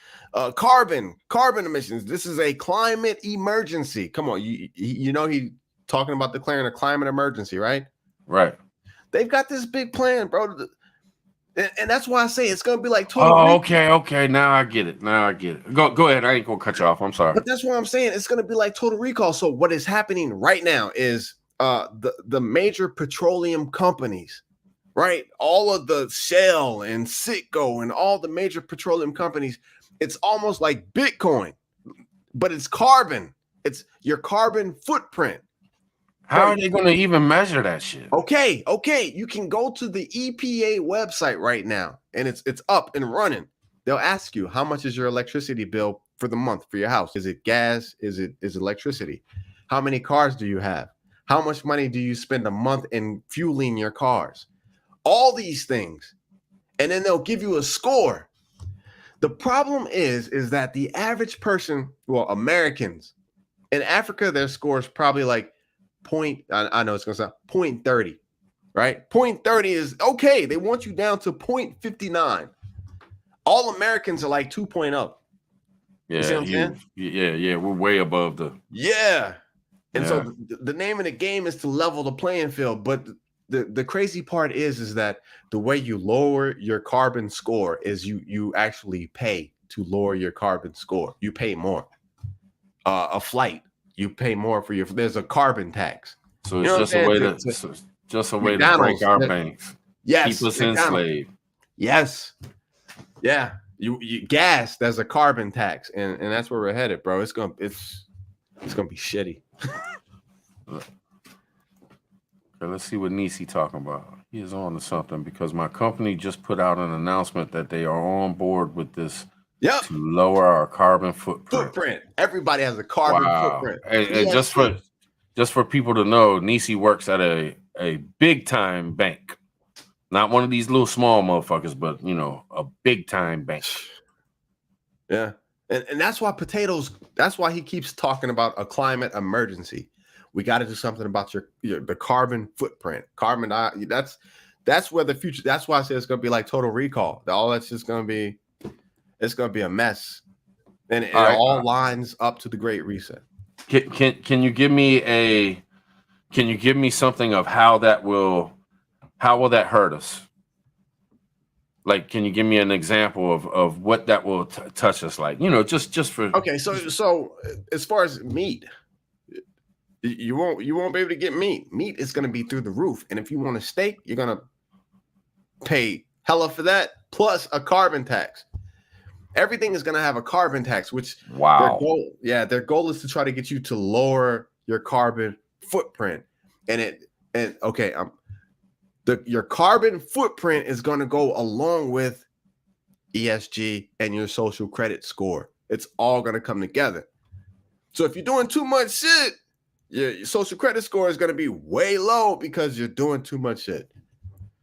carbon emissions. This is a climate emergency. Come on, you know he talking about declaring a climate emergency, right? Right. They've got this big plan, bro. And that's why I say it's gonna be like total. Oh, okay. Now I get it. Go ahead. I ain't gonna cut you off. I'm sorry. But that's what I'm saying. It's gonna be like total recall. So what is happening right now is the major petroleum companies, right? All of the Shell and Citgo and all the major petroleum companies. It's almost like Bitcoin, but it's carbon. It's your carbon footprint. How are they going to even measure that shit? Okay. You can go to the EPA website right now, and it's up and running. They'll ask you, how much is your electricity bill for the month for your house? Is it gas? Is it electricity? How many cars do you have? How much money do you spend a month in fueling your cars? All these things. And then they'll give you a score. The problem is that the average person, well, Americans, in Africa, their score is probably like I know it's gonna sound 0.30, right? 0.30 is okay. They want you down to 0.59. All Americans are like 2.0. Yeah, you see what I'm saying? Yeah, we're way above the. Yeah, and so the name of the game is to level the playing field. But the crazy part is that the way you lower your carbon score is you actually pay to lower your carbon score. You pay more. A flight. You pay more for there's a carbon tax. So it's just a way to break our banks. Yes. Keep us enslaved. Yes. Yeah. You gas, there's a carbon tax. And that's where we're headed, bro. It's gonna be shitty. Okay, let's see what Nisi talking about. He is on to something because my company just put out an announcement that they are on board with this. Yep. To lower our carbon footprint. Everybody has a carbon footprint. And just for people to know, Nisi works at a big time bank. Not one of these little small motherfuckers, but a big time bank. Yeah. And that's why that's why he keeps talking about a climate emergency. We got to do something about the carbon footprint. That's where the future, that's why I say it's going to be like Total Recall. All that's just going to be, it's going to be a mess. And it all lines up to the Great Reset. Can you give me something of how will that hurt us? Like, can you give me an example of what that will touch us like? Just for. Okay, so as far as meat, you won't be able to get meat. Meat is going to be through the roof, and if you want a steak, you're going to pay hella for that plus a carbon tax. Everything is going to have a carbon tax, which their goal is to try to get you to lower your carbon footprint, your carbon footprint is going to go along with ESG and your social credit score. It's all going to come together. So if you're doing too much shit, your social credit score is going to be way low because you're doing too much shit.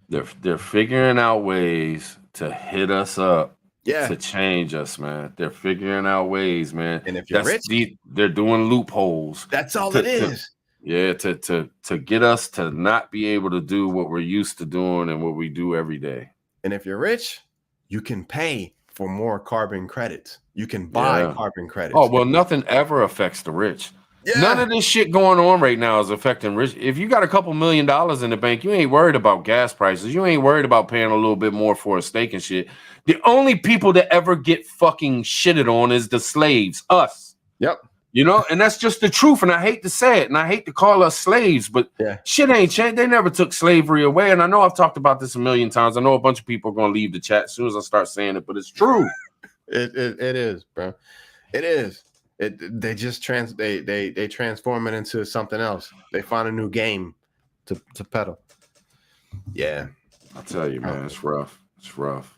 They're figuring out ways to hit us up, to change us, man. They're figuring out ways, man. And if you're rich, they're doing loopholes. That's all it is. To get us to not be able to do what we're used to doing and what we do every day. And if you're rich, you can pay for more carbon credits. You can buy carbon credits. Oh, well, nothing ever affects the rich. Yeah. None of this shit going on right now is affecting rich. If you got a couple $1 million in the bank, you ain't worried about gas prices. You ain't worried about paying a little bit more for a steak and shit. The only people that ever get fucking shitted on is the slaves, us. Yep. And that's just the truth. And I hate to say it, and I hate to call us slaves, but shit ain't changed. They never took slavery away. And I know I've talked about this a million times. I know a bunch of people are going to leave the chat as soon as I start saying it, but it's true. It is, bro. It is. They just they transform it into something else. They find a new game to peddle. Yeah. I'll tell you, man, it's rough. It's rough.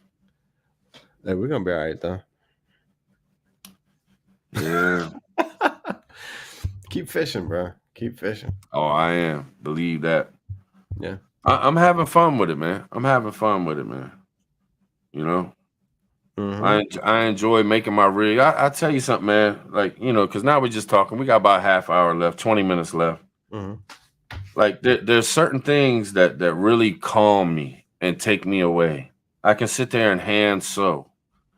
Hey, we're going to be all right, though. Yeah. Keep fishing, bro. Keep fishing. Oh, I am. Believe that. Yeah. I'm having fun with it, man. Mm-hmm. I enjoy making my rig. I tell you something, man. Like, because now we're just talking. We got about a half hour left, 20 minutes left. Mm-hmm. Like, there's certain things that really calm me and take me away. I can sit there and hand sew.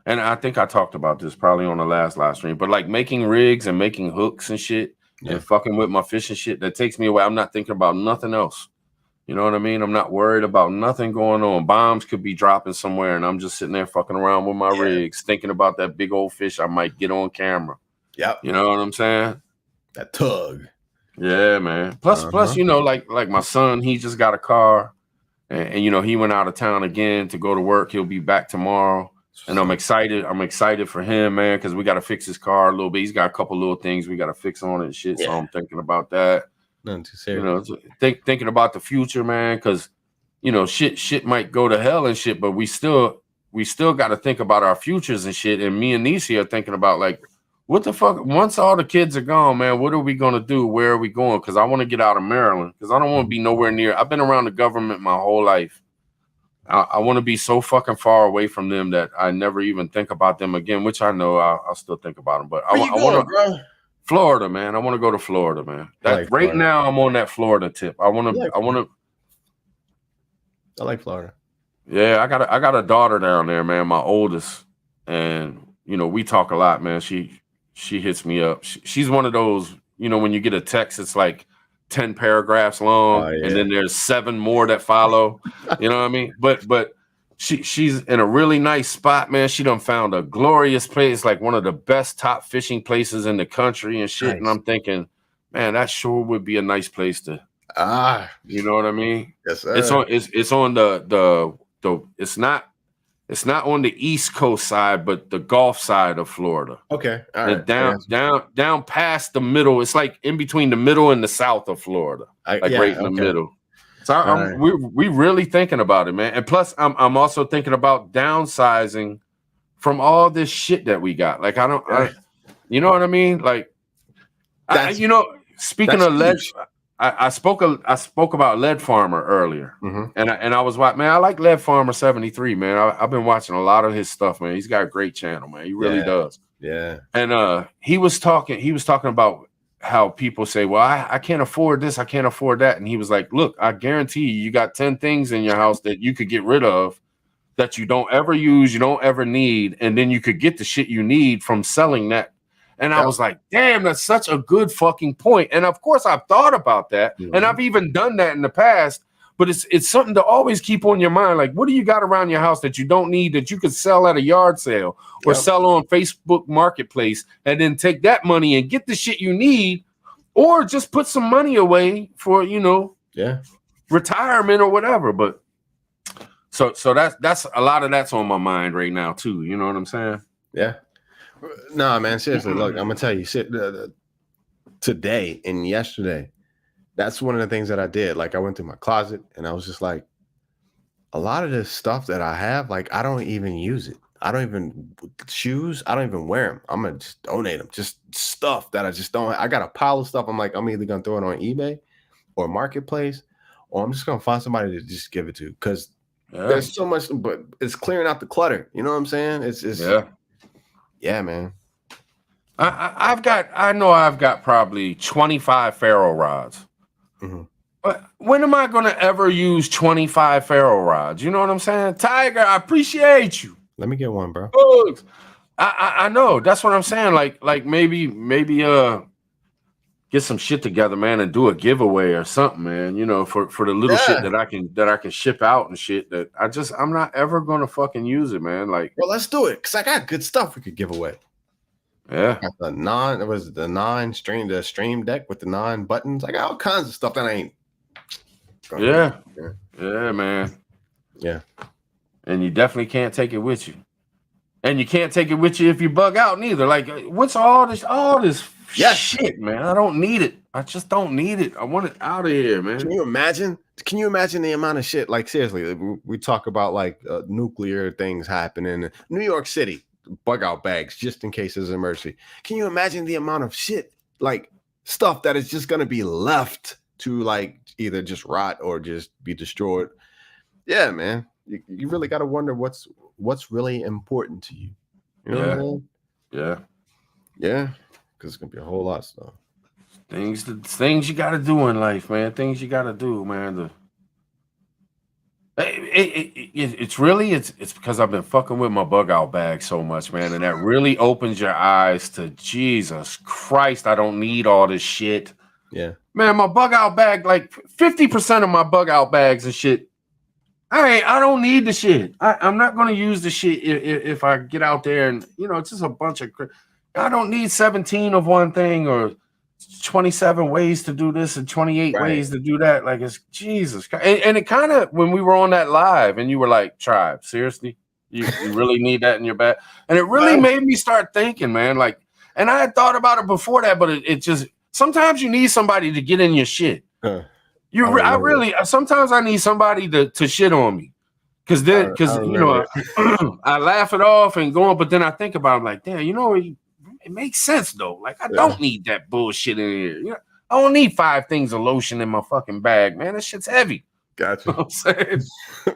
And I think I talked about this probably on the last live stream, but like making rigs and making hooks and shit and fucking with my fish and shit, that takes me away. I'm not thinking about nothing else. You know what I mean? I'm not worried about nothing going on. Bombs could be dropping somewhere and I'm just sitting there fucking around with my rigs, thinking about that big old fish I might get on camera. Yep. You know what I'm saying? That tug. Yeah, man. Plus, like my son, he just got a car and he went out of town again to go to work. He'll be back tomorrow. And I'm excited. I'm excited for him, man, because we got to fix his car a little bit. He's got a couple little things we got to fix on it and shit. So I'm thinking about that. Nothing too serious. Thinking about the future, man, because shit might go to hell and shit, but we still got to think about our futures and shit. And me and Nisi are thinking about like, what the fuck? Once all the kids are gone, man, what are we gonna do? Where are we going? Because I want to get out of Maryland because I don't want to be nowhere near. I've been around the government my whole life. I want to be so fucking far away from them that I never even think about them again, which I know I'll still think about them. But I want to Florida, man. I want to go to Florida, man. Now I'm on that Florida tip. I like Florida. Yeah, I got a daughter down there, man, my oldest. And we talk a lot, man. She hits me up. She's one of those, when you get a text, it's like 10 paragraphs long, and then there's 7 more that follow. You know what I mean? But she's in a really nice spot, man. She done found a glorious place, like one of the best top fishing places in the country and shit. Nice. And I'm thinking, man, that sure would be a nice place to. You know what I mean? Yes, sir. It's on the it's not on the East Coast side, but the Gulf side of Florida. Okay. All right. Down past the middle. It's like in between the middle and the south of Florida. Right in the middle. So we really thinking about it, man. And plus, I'm also thinking about downsizing from all this shit that we got. Like, you know what I mean? Like, speaking of lead, I spoke about Lead Farmer earlier, and I was watching. Man, I like Lead Farmer 73. Man, I've been watching a lot of his stuff. Man, he's got a great channel. Man, he really does. Yeah. And he was talking about how people say, well, I can't afford this, I can't afford that, and he was like, look, I guarantee you got 10 things in your house that you could get rid of that you don't ever use, you don't ever need, and then you could get the shit you need from selling that. And I was like, damn, that's such a good fucking point. And of course I've thought about that, and I've even done that in the past, but it's something to always keep on your mind. Like, what do you got around your house that you don't need that you could sell at a yard sale or sell on Facebook Marketplace, and then take that money and get the shit you need, or just put some money away for, retirement or whatever. But so that's a lot of that's on my mind right now too. You know what I'm saying? Yeah. Nah, man, seriously, look, I'm gonna tell you, today and yesterday, that's one of the things that I did. Like, I went through my closet and I was just like, a lot of this stuff that I have, like, I don't even use it. I don't even wear them. I'm gonna just donate them. Just stuff that I just don't. I got a pile of stuff. I'm like, I'm either gonna throw it on eBay or Marketplace, or I'm just gonna find somebody to just give it to, because there's so much. But it's clearing out the clutter. You know what I'm saying? It's yeah, man. I know I've got probably 25 ferro rods. But when am I gonna ever use 25 ferro rods? You know what I'm saying? Tiger, I appreciate you. Let me get one, bro. I know. That's what I'm saying. Like maybe get some shit together, man, and do a giveaway or something, man. You know, for the little shit that I can ship out and shit that I'm not ever gonna fucking use it, man. Like, well, let's do it, because I got good stuff we could give away. Yeah. I got the stream deck with the 9 buttons. I got all kinds of stuff that I ain't. Yeah, man. Yeah. And you definitely can't take it with you. And you can't take it with you if you bug out neither. Like, what's all this shit, man? I don't need it. I just don't need it. I want it out of here, man. Can you imagine the amount of shit? Like, seriously, we talk about like nuclear things happening in New York City. Bug out bags just in case there's an emergency. Can you imagine the amount of shit, like stuff that is just going to be left to like either just rot or just be destroyed? Yeah, man. You really got to wonder what's really important to you. You know what I mean? Yeah, because it's gonna be a whole lot of stuff. Things you got to do in life, man. Things you got to do, man. It's because I've been fucking with my bug out bag so much, man, and that really opens your eyes to Jesus Christ. I don't need all this shit. Yeah, man, my bug out bag, like 50% of my bug out bags and shit. I don't need the shit. I'm not going to use the shit if I get out there and, it's just a bunch of. I don't need 17 of one thing or 27 ways to do this and 28 ways to do that. Like, it's Jesus Christ. And it kind of, when we were on that live and you were like, Tribe, seriously? You really need that in your bag? And it really made me start thinking, man. Like, and I had thought about it before that, but it just, sometimes you need somebody to get in your shit. Sometimes I need somebody to shit on me. Because I laugh it off and go on, but then I think about it, like, damn, it makes sense though. Like, I don't need that bullshit in here. I don't need 5 things of lotion in my fucking bag, man. That shit's heavy. Gotcha. You know what I'm saying?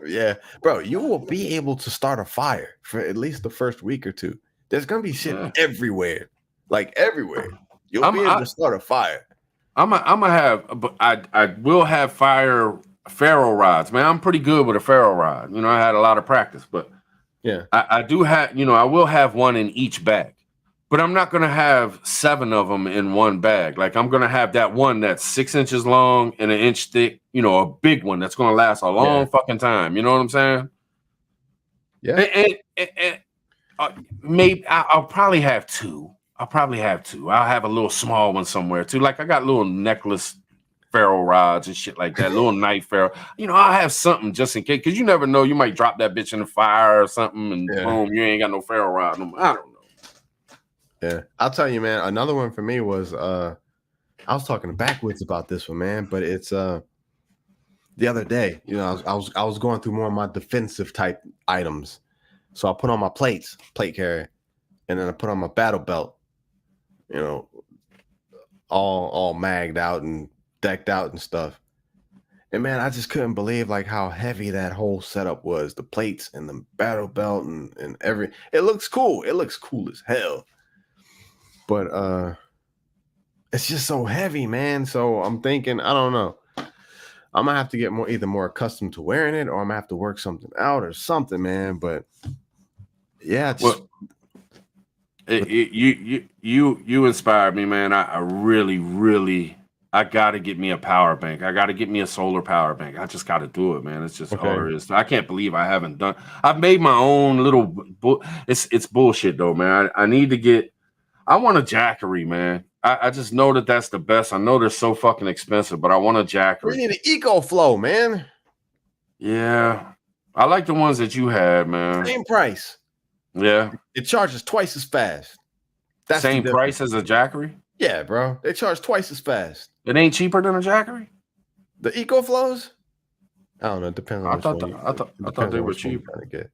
Yeah, bro, you will be able to start a fire for at least the first week or two. There's gonna be shit everywhere, like everywhere. You'll be able to start a fire. I will have ferro rods, man. I'm pretty good with a ferro rod. I had a lot of practice, but I do have. I will have one in each bag. But I'm not going to have 7 of them in one bag. Like, I'm going to have that one that's 6 inches long and 1 inch thick, a big one that's going to last a long fucking time. You know what I'm saying? Yeah. And maybe I'll probably have 2. I'll have a little small one somewhere too. Like, I got little necklace ferro rods and shit like that, little knife ferro. I'll have something just in case, because you never know. You might drop that bitch in the fire or something and boom, you ain't got no ferro rod. I don't know. Yeah, I'll tell you, man. Another one for me was I was talking backwards about this one, man. But it's the other day, I was going through more of my defensive type items, so I put on my plate carrier, and then I put on my battle belt. all magged out and decked out and stuff. And man, I just couldn't believe like how heavy that whole setup was. The plates and the battle belt and it looks cool. It looks cool as hell. But it's just so heavy, man. So I'm thinking, I don't know. I'm gonna have to get either more accustomed to wearing it, or I'm gonna have to work something out or something, man. But yeah, you inspired me, man. I really I gotta get me a power bank. I gotta get me a solar power bank. I just gotta do it, man. It's just all there is. I can't believe I haven't done. I've made my own little. It's bullshit though, man. I need to get. I want a Jackery, man. I just know that's the best. I know they're so fucking expensive, but I want a Jackery. We need an EcoFlow, man. Yeah, I like the ones that you had, man. Same price. Yeah, it charges twice as fast. That's same price as a Jackery. Yeah, bro. They charge twice as fast. It ain't cheaper than a Jackery? The EcoFlows? I don't know. It depends on I thought they were cheaper.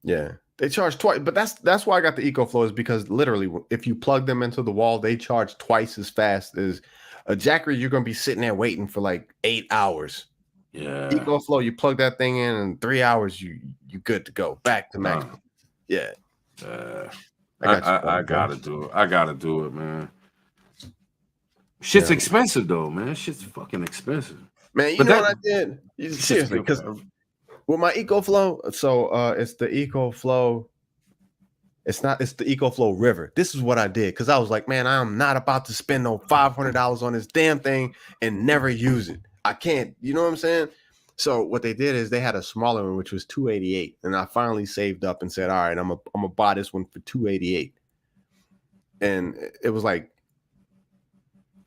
Yeah. They charge twice, but that's why I got the EcoFlows, because literally if you plug them into the wall, they charge twice as fast as a Jackery. You're gonna be sitting there waiting for like 8 hours. Yeah. EcoFlow, you plug that thing in 3 hours, you good to go. Back to max. Yeah. I gotta do it. I gotta do it, man. Shit's expensive though, man. Shit's fucking expensive. Man, you know what I did? Seriously, because with my EcoFlow, so it's the EcoFlow. It's the EcoFlow River. This is what I did, because I was like, man, I'm not about to spend no $500 on this damn thing and never use it. I can't, you know what I'm saying? So what they did is they had a smaller one, which was $288, and I finally saved up and said, all right, I'm gonna buy this one for $288. And it was like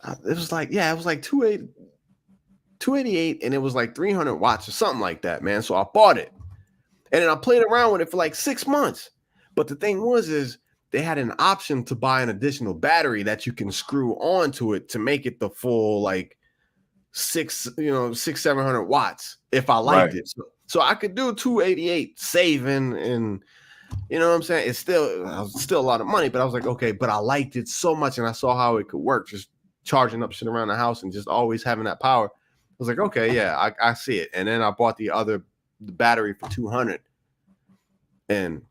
$288, and it was like 300 watts or something like that, man. So I bought it, and then I played around with it for like 6 months. But the thing is they had an option to buy an additional battery that you can screw onto it to make it the full like 700 watts if I liked it. So I could do 288 saving, and you know what I'm saying? It's still a lot of money, but I was like, okay, but I liked it so much, and I saw how it could work, just charging up shit around the house and just always having that power. I was like, okay, yeah, I see it. And then I bought the battery for 200. And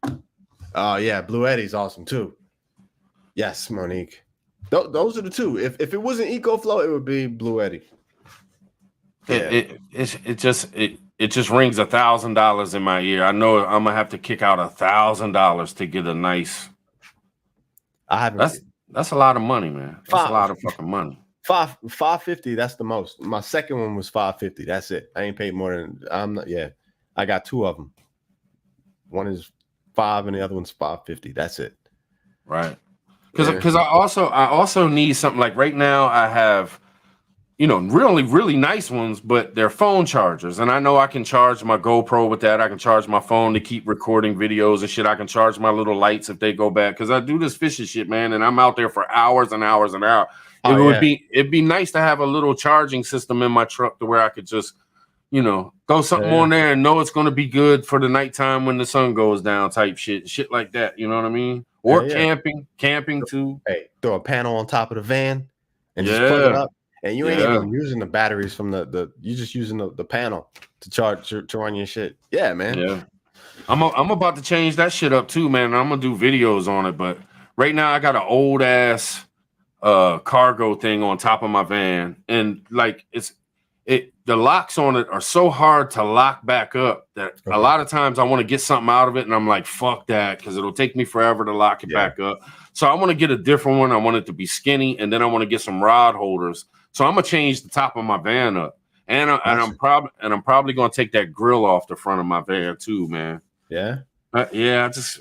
Blue Eddy's awesome too. Yes, Monique. Those are the two. If it wasn't EcoFlow, it would be Blue Eddy. Yeah. It just rings $1,000 in my ear. I know I'm gonna have to kick out $1,000 to get a nice. That's a lot of money, man. That's a lot of fucking money. $550. That's the most. My second one was $550. That's it. I ain't paid more than. I got two of them. One is $5 and the other one's $550. That's it. Right. Because I also need something like right now. I have, really, really nice ones, but they're phone chargers. And I know I can charge my GoPro with that. I can charge my phone to keep recording videos and shit. I can charge my little lights if they go bad. Because I do this fishing shit, man. And I'm out there for hours and hours and hours. It'd be nice to have a little charging system in my truck to where I could just, throw something on there and know it's going to be good for the nighttime when the sun goes down type shit like that. You know what I mean? Or camping too. Hey, throw a panel on top of the van and just plug it up. And you ain't even using the batteries from you're just using the panel to run your shit. Yeah, man. Yeah. I'm about to change that shit up too, man. I'm gonna do videos on it, but right now I got an old ass cargo thing on top of my van, and like the locks on it are so hard to lock back up that a lot of times I want to get something out of it and I'm like, fuck that, because it'll take me forever to lock it back up. So I want to get a different one. I want it to be skinny, and then I want to get some rod holders. So I'm gonna change the top of my van up, and I'm probably gonna take that grill off the front of my van too, man. Yeah. I just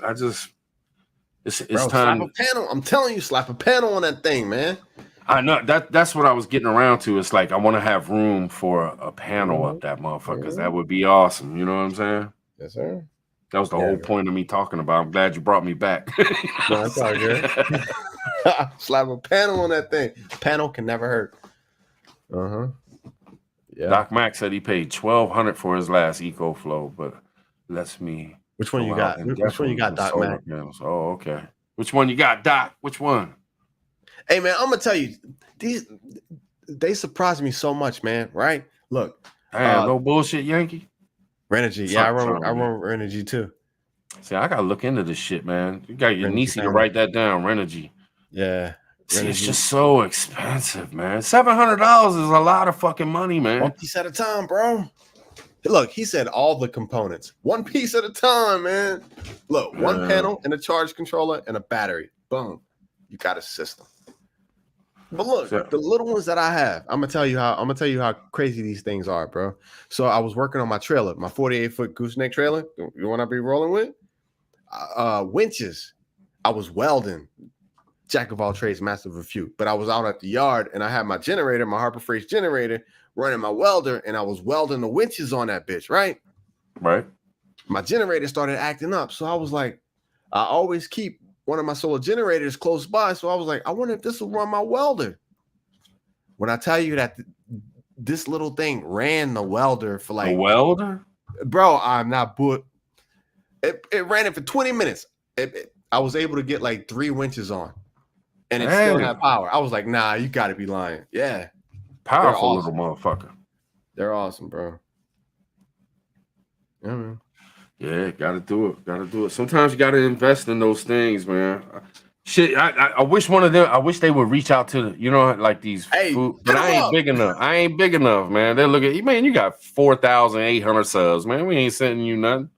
it's Bro, time. Slap a panel. I'm telling you, slap a panel on that thing, man. I know that's what I was getting around to. It's like I want to have room for a panel up that motherfucker, because that would be awesome. You know what I'm saying? Yes, sir. That was the whole point of me talking about. I'm glad you brought me back. No, that's all good. Slap a panel on that thing. Panel can never hurt. Yeah. Doc Mack said he paid $1,200 for his last EcoFlow, but lets me. Which one you got? Which one you got, Doc Mack? Oh, okay. Which one you got, Doc? Which one? Hey man, I'm gonna tell you, they surprised me so much, man. Right? Look, no bullshit, Yankee. Renergy. Yeah, I remember Renergy too. See, I gotta look into this shit, man. You got your Nisi to write that down, Renergy. Yeah. See, it's just so expensive, man. $700 is a lot of fucking money, man. One piece at a time, bro. Look, he said all the components. One piece at a time, man. Look, one panel and a charge controller and a battery. Boom. You got a system. But look, the little ones that I have, I'm gonna tell you how crazy these things are, bro. So I was working on my trailer, my 48-foot gooseneck trailer. You want to be rolling with? Winches. I was welding. Jack of all trades, master of a few. But I was out at the yard and I had my generator, my Harbor Freight generator, running my welder, and I was welding the winches on that bitch, right? Right. My generator started acting up. So I was like, I always keep one of my solar generators close by. So I was like, I wonder if this will run my welder. When I tell you that this little thing ran the welder for like... A welder? Bro, I'm not... It ran it for 20 minutes. I was able to get like 3 winches on. And it still had power. I was like, nah, you got to be lying. Yeah. Powerful awesome. Little motherfucker. They're awesome, bro. Yeah, man. Yeah, got to do it. Got to do it. Sometimes you got to invest in those things, man. Shit, I wish one of them, I wish they would reach out to, like these food, but I ain't big enough. I ain't big enough, man. They look at you, man, you got 4,800 subs, man. We ain't sending you nothing.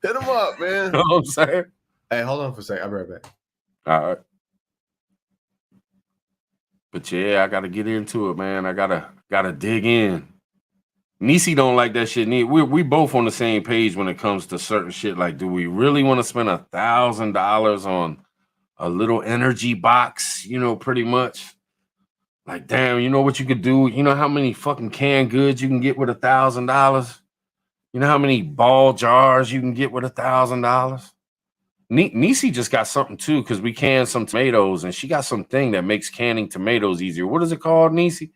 Hit them up, man. You know what I'm saying? Hey, hold on for a second. I'll be right back. All right. But yeah, I gotta get into it, man. I gotta dig in. Nisi don't like that shit. We both on the same page when it comes to certain shit. Like, do we really want to spend $1,000 on a little energy box? Pretty much. Like, damn, you know what you could do? You know how many fucking canned goods you can get with $1,000? You know how many ball jars you can get with $1,000? Nisi just got something too, because we canned some tomatoes and she got something that makes canning tomatoes easier. What is it called, Nisi?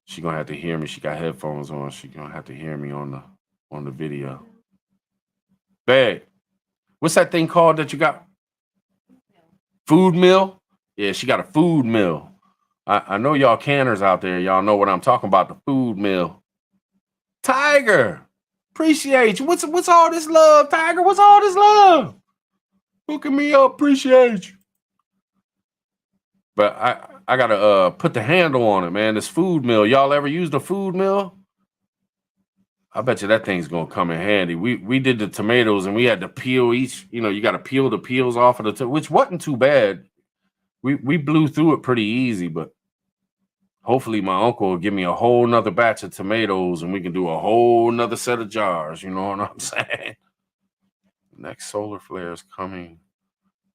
She gonna have to hear me. She got headphones on. She gonna have to hear me on the video. Babe, what's that thing called that you got? Food mill? Yeah, she got a food mill. I know y'all canners out there. Y'all know what I'm talking about, the food mill. Tiger. Appreciate you. What's all this love, Tiger? What's all this love? Hooking me up. Appreciate you. But I gotta put the handle on it, man. This food mill. Y'all ever used a food mill? I bet you that thing's gonna come in handy. We did the tomatoes and we had to peel each. You got to peel the peels off of which wasn't too bad. We blew through it pretty easy, but hopefully my uncle will give me a whole nother batch of tomatoes and we can do a whole nother set of jars. You know what I'm saying? Next solar flares coming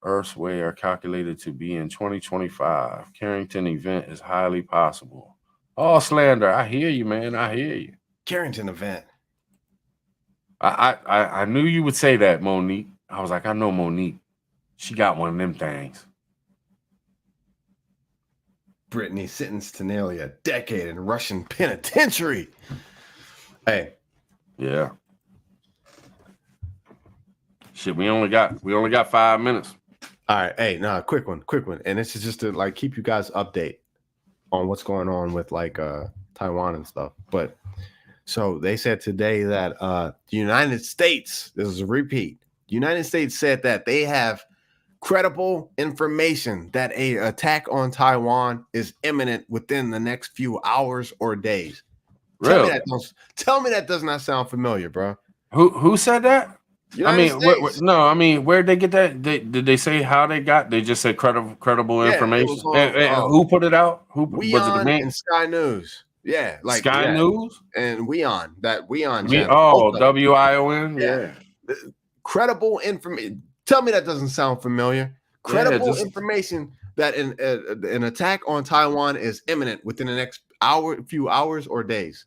Earth's way are calculated to be in 2025. Carrington event is highly possible. Oh, slander. I hear you, man. I hear you. Carrington event. I knew you would say that, Monique. I was like, I know Monique. She got one of them things. Brittany sentenced to nearly a decade in Russian penitentiary. Hey. Yeah. Shit, we only got 5 minutes. All right. Hey, quick one. And this is just to keep you guys update on what's going on with Taiwan and stuff. But so they said today that the United States, this is a repeat, the United States said that they have credible information that an attack on Taiwan is imminent within the next few hours or days. Really? Tell me that does not sound familiar, bro. Who said that? United States. Where'd they get that? Did they say how they got? They just said credible information. Who put it out? Who was it? And Sky News. Yeah, Sky News and Weon. That Weon. WION. Yeah. Credible information. Tell me that doesn't sound familiar. Credible information that an attack on Taiwan is imminent within the next few hours or days.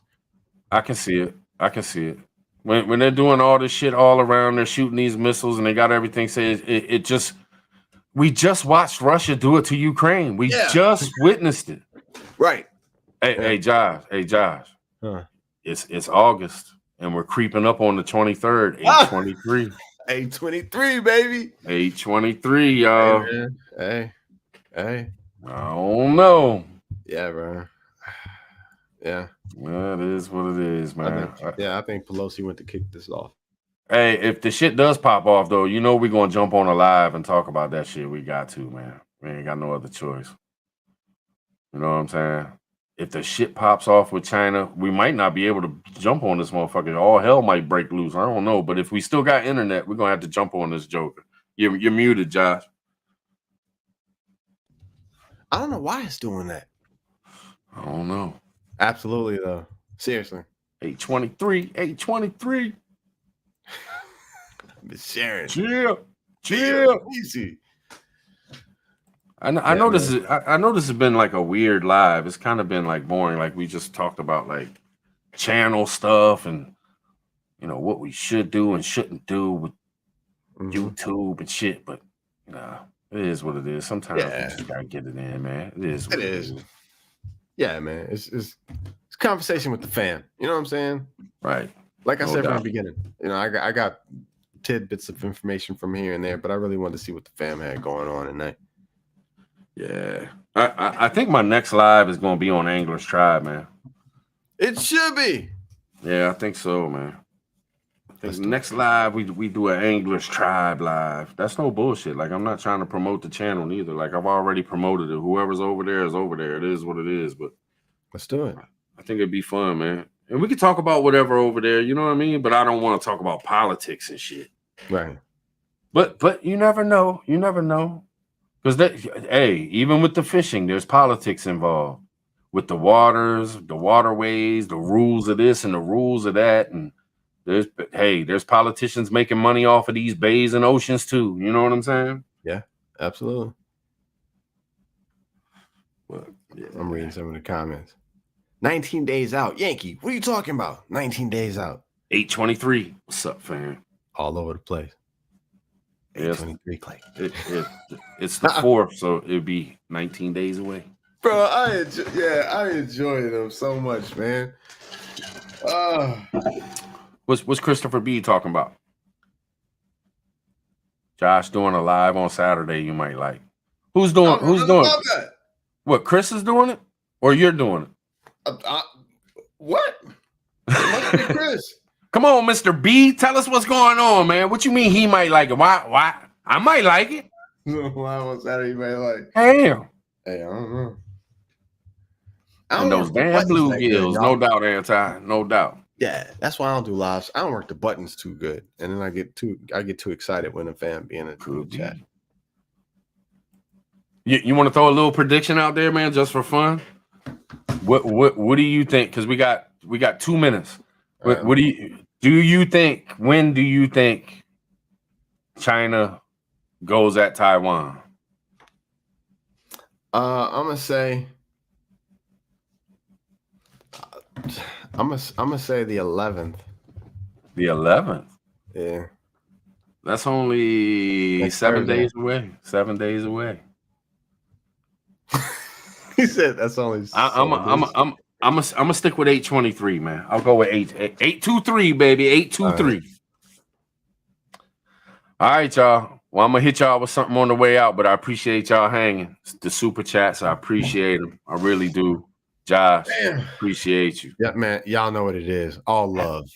I can see it. When they're doing all this shit all around, they're shooting these missiles and they got everything. We just watched Russia do it to Ukraine. We just witnessed it. Right. Hey, Josh. Huh. It's August and we're creeping up on the 23rd, 8/23. 823, baby. 823, y'all. Hey, man. Hey. I don't know. Yeah, bro. Yeah. Well, it is what it is, man. I think Pelosi went to kick this off. Hey, if the shit does pop off, though, you know we're going to jump on a live and talk about that shit. We got to, man. We ain't got no other choice. You know what I'm saying? If the shit pops off with China, we might not be able to jump on this motherfucker. All hell might break loose. I don't know. But if we still got internet, we're going to have to jump on this joker. You're muted, Josh. I don't know why it's doing that. I don't know. Absolutely, though. Seriously. 823. Miss Sharon. Chill. Easy. I know this is. I know this has been like a weird live. It's kind of been like boring. Like we just talked about like channel stuff and what we should do and shouldn't do with YouTube and shit. But it is what it is. Sometimes we just gotta get it in, man. It is. What it is. Yeah, man. It's conversation with the fam. You know what I'm saying? Right. Like I said from the beginning. I got tidbits of information from here and there, but I really wanted to see what the fam had going on tonight. Yeah. I think my next live is going to be on Angler's Tribe, man. It should be. Yeah, I think so, man. I think next live we do an Angler's Tribe live. That's no bullshit. Like, I'm not trying to promote the channel neither. Like, I've already promoted it. Whoever's over there is over there. It is what it is. But let's do it. I think it'd be fun, man. And we could talk about whatever over there, you know what I mean? But I don't want to talk about politics and shit. Right. But you never know. You never know. Because, even with the fishing, there's politics involved. With the waters, the waterways, the rules of this and the rules of that. And there's politicians making money off of these bays and oceans too. You know what I'm saying? Yeah, absolutely. But, yeah. I'm reading some of the comments. 19 days out. Yankee, what are you talking about? 19 days out. 823. What's up, fam? All over the place. 823 Clay. It's the 4th, so it'd be 19 days away. Bro, I enjoy them so much, man. What's Christopher B talking about? Josh doing a live on Saturday you might like. Who's doing it? What, Chris is doing it? Or you're doing it? What? It must be Chris. Come on, Mr. B. Tell us what's going on, man. What you mean he might like it? Why? I might like it. Why on Saturday you might like? Damn. Hey, I don't know. And those damn bluegills, no doubt, Anti. No doubt. Yeah, that's why I don't do lives. I don't work the buttons too good. And then I get too excited when a fan be in a group chat. You want to throw a little prediction out there, man, just for fun? What do you think? Because we got 2 minutes. What do you think? When do you think China goes at Taiwan? I'm gonna say the 11th. The 11th. Yeah. That's only 7 days away. 7 days away. He said that's only. I'm gonna stick with 823, man. I'll go with 823, baby. 823. All right, y'all. Well, I'm gonna hit y'all with something on the way out, but I appreciate y'all hanging. The super chats, I appreciate them. I really do. Josh, appreciate you. Yeah, man. Y'all know what it is. All love.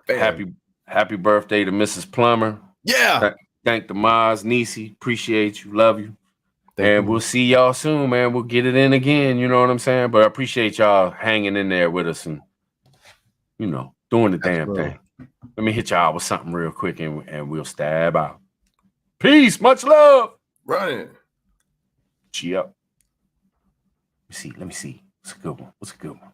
Happy birthday to Mrs. Plummer. Yeah. Thank the Maz, Nisi. Appreciate you. Love you. And we'll see y'all soon, man. We'll get it in again. You know what I'm saying? But I appreciate y'all hanging in there with us and, doing the damn thing. Let me hit y'all with something real quick and we'll stab out. Peace. Much love. Right. Cheer up. Let me see. What's a good one?